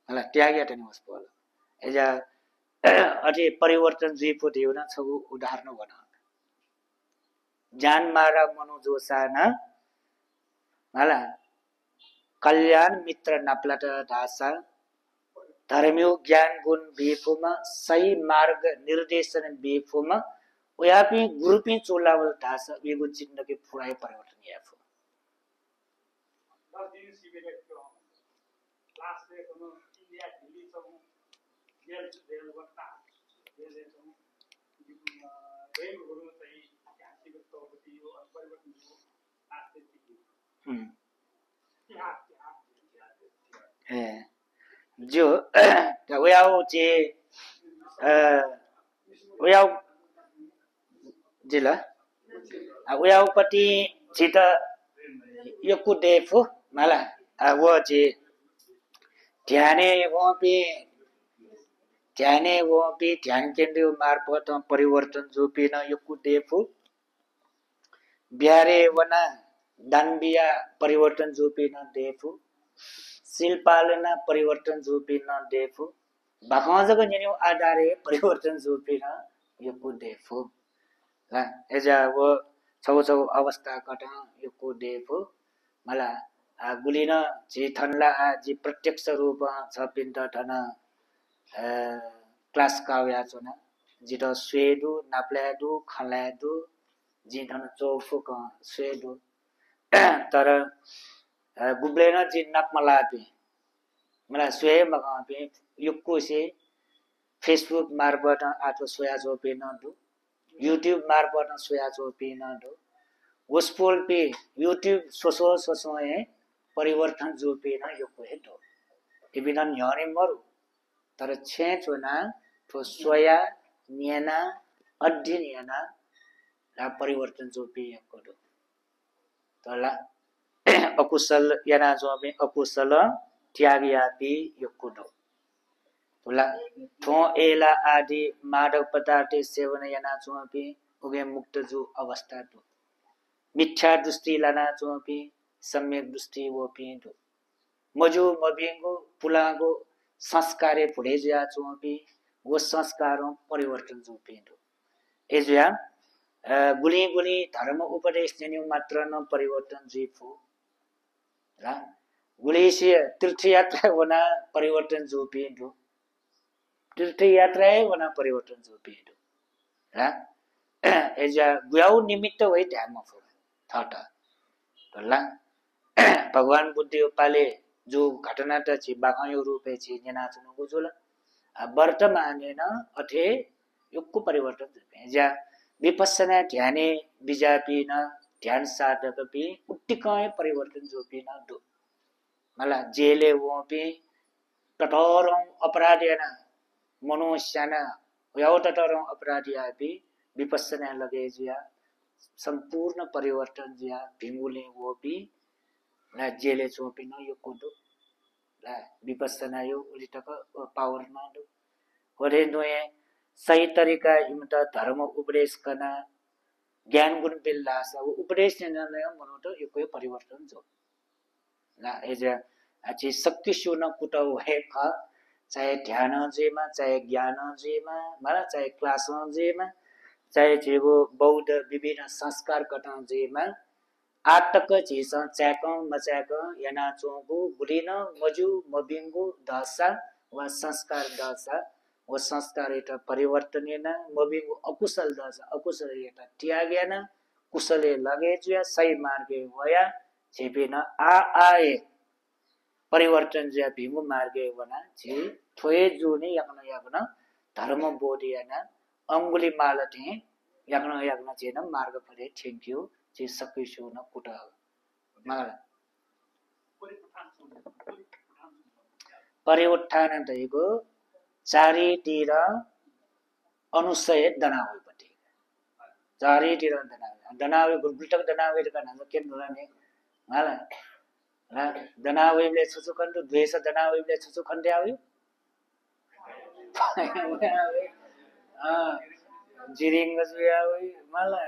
होला त्याग्या त उस बोला एजा अझै परिवर्तन जीवको देउना छगु उदाहरण बना जान मारा मनोजोसाना होला कल्याण मित्र नपलाट दासा धर्मियो ज्ञान गुण बेफुमा सही मार्ग निर्देशन बेफुमा उयापि गुरुपि चोलावल दासा वेगु जिन्दगी पुराय परिवर्तन याफु जो उयाउ जे उयाउ जिला उयाउ पति चिता यकु देफु माला वो जे ध्याने वो पे ध्यान केन्द्र मार्फत परिवर्तन जो पिन यकु देफु ब्यारे वना दानबिया परिवर्तन जो पिन देफु शिल्पालना परिवर्तन जो पिन देफु बाखजको नेन्यु आधारे परिवर्तन जो पिन यकु देफु ला एजा वो छौ अवस्था कटा यकु देफु मला गुलिन जे थनला जे प्रत्यक्ष रूप छ पिन्त थन क्लास काव्या चोना जित स्वेदु नाप्ल्यादु खलादु जी थन चौफु क स्वेदु तर गुब्लेन जी नापमलापि मला स्वे मगापि युक्कुसे फेसबुक मार्फत आतो सोया चोपे नदु युट्युब मार्फत सोया चोपे नदु वसपोल पे युट्युब सोसो है परिवर्तन जो पे ना युक्कु हेतो इबिन न्यारे मरु तर छे चोना तो सोया नियना अध्ययन याना ला परिवर्तन जो पे युक्कु तला अकुशल याना जो अभी अकुशल त्यागयापि यो कुदो होला थो एला आदि मादक पदार्थ सेवन याना जो अभी उगे मुक्त जो अवस्था तो मिथ्या दृष्टि लाना जो अभी सम्यक दृष्टि वो भी तो मजु मबिंगो पुलागो संस्कारे फुडे जा जो अभी वो संस्कारों परिवर्तन जो भी तो एजुया गुली गुली धर्म उपदेश दिने मात्र न परिवर्तन जीफो र गुलीसी तीर्थयात्रा वना परिवर्तन जो पिन्दु तीर्थयात्रा वना परिवर्तन जो पिन्दु र एजा गुयाउ निमित्त वै ध्यानमा फो थटा तला भगवान बुद्ध उपाले जो घटना त छि बाखयो रूपे छि जना छु गुजुल वर्तमानेन अथे युक्को परिवर्तन एजा विपස්සना ध्याने बिजापिन ध्यान साधक भी उत्तिकै परिवर्तन जो भी न दो मला जेले वो भी कठोरं अपराधीना मनुष्यना यो तटरं अपराधी भी विपස්සना लगे जिया संपूर्ण परिवर्तन जिया भिंगुले वो भी ना जेले जो भी न यो कुदो ला विपස්සना यो उलिटक पावर न दो होरे नोए सही तरीका इमता धर्म उपदेश करना ज्ञान गुण बिल्लास उपदेश निर्णय मनोto यो कोही परिवर्तन जो ला एजा अछि शक्ति सुन कुटौ हे ख चाहे ध्यान जेमा चाहे ज्ञान जेमा मला चाहे क्लास जेमा चाहे जेबो बौद्ध विभिन्न संस्कार कटा जेमा आटक चीज च्याक मच्याक याना चोगु गुलिन मजु मबिंगु दशा वा संस्कार दशा वो संस्कार एटा परिवर्तनेन मबिंगु अकुशल दशा अकुशल एटा त्यागेन कुशले लगे जुया सही मार्गे वया छेपेन आए परिवर्तन ज्या भिमु मार्गे वना छि थोए जुनी याकन धर्म बोधियाना अंगुली मालथे याकन चेन मार्ग परे थ्यांक यू छि सकिसु न कुट माला परिउत्थान दैको चारैतिर अनुसय दनावैपट्टि चारैतिर दनावे गुल्टक दनावे kana के नराने माला र दनावेले छुछुखण्ड द्वेष दनावेले छुछुखण्ड आयो जिरिंग जुयावे माला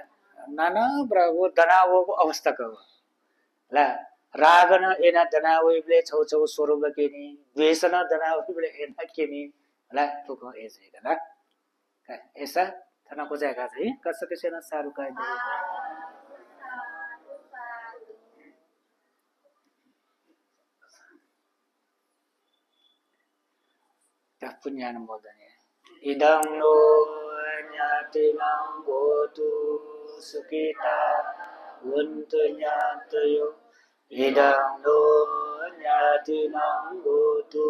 नाना प्रभु दनावको अवस्था को ला रागन एना दनावेले छौ छौ स्वरूप केनी द्वेषन दनावेले एना केनी ला तुको एसे ला ऐसा थाना को जाएगा चाहिँ कसके सेना सारु काय ता पुण्यान मोदने इदं नो ज्ञातिनां गोतु सुखिता वन्तु ज्ञातयो इदं नो ज्ञातिनां गोतु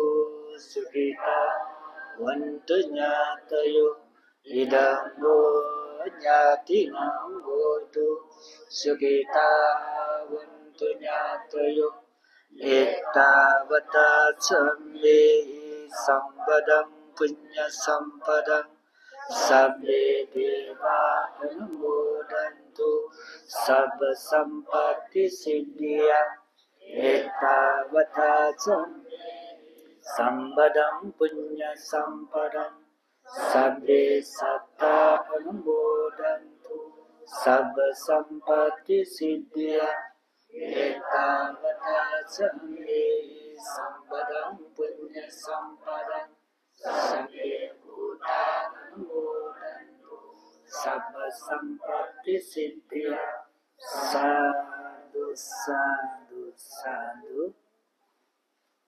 सुखिता वन्तु ज्ञातयो इदं नो ज्ञातिनां गोतु सुखिता वन्तु ज्ञातयो एतावता सम्मे संपदं पुण्य संपदं सबे देवा अनुमोदन्तु सब संपत्ति सिद्धिया एतावता संपदं पुण्य संपदं सबे सत्ता अनुमोदन्तु सब संपत्ति सिद्धिया एतावता सम्मे संपदं पुण्य संपदं सबे भूतानुमोदन्तु सब संपत्ति सिद्धिया साधु साधु साधु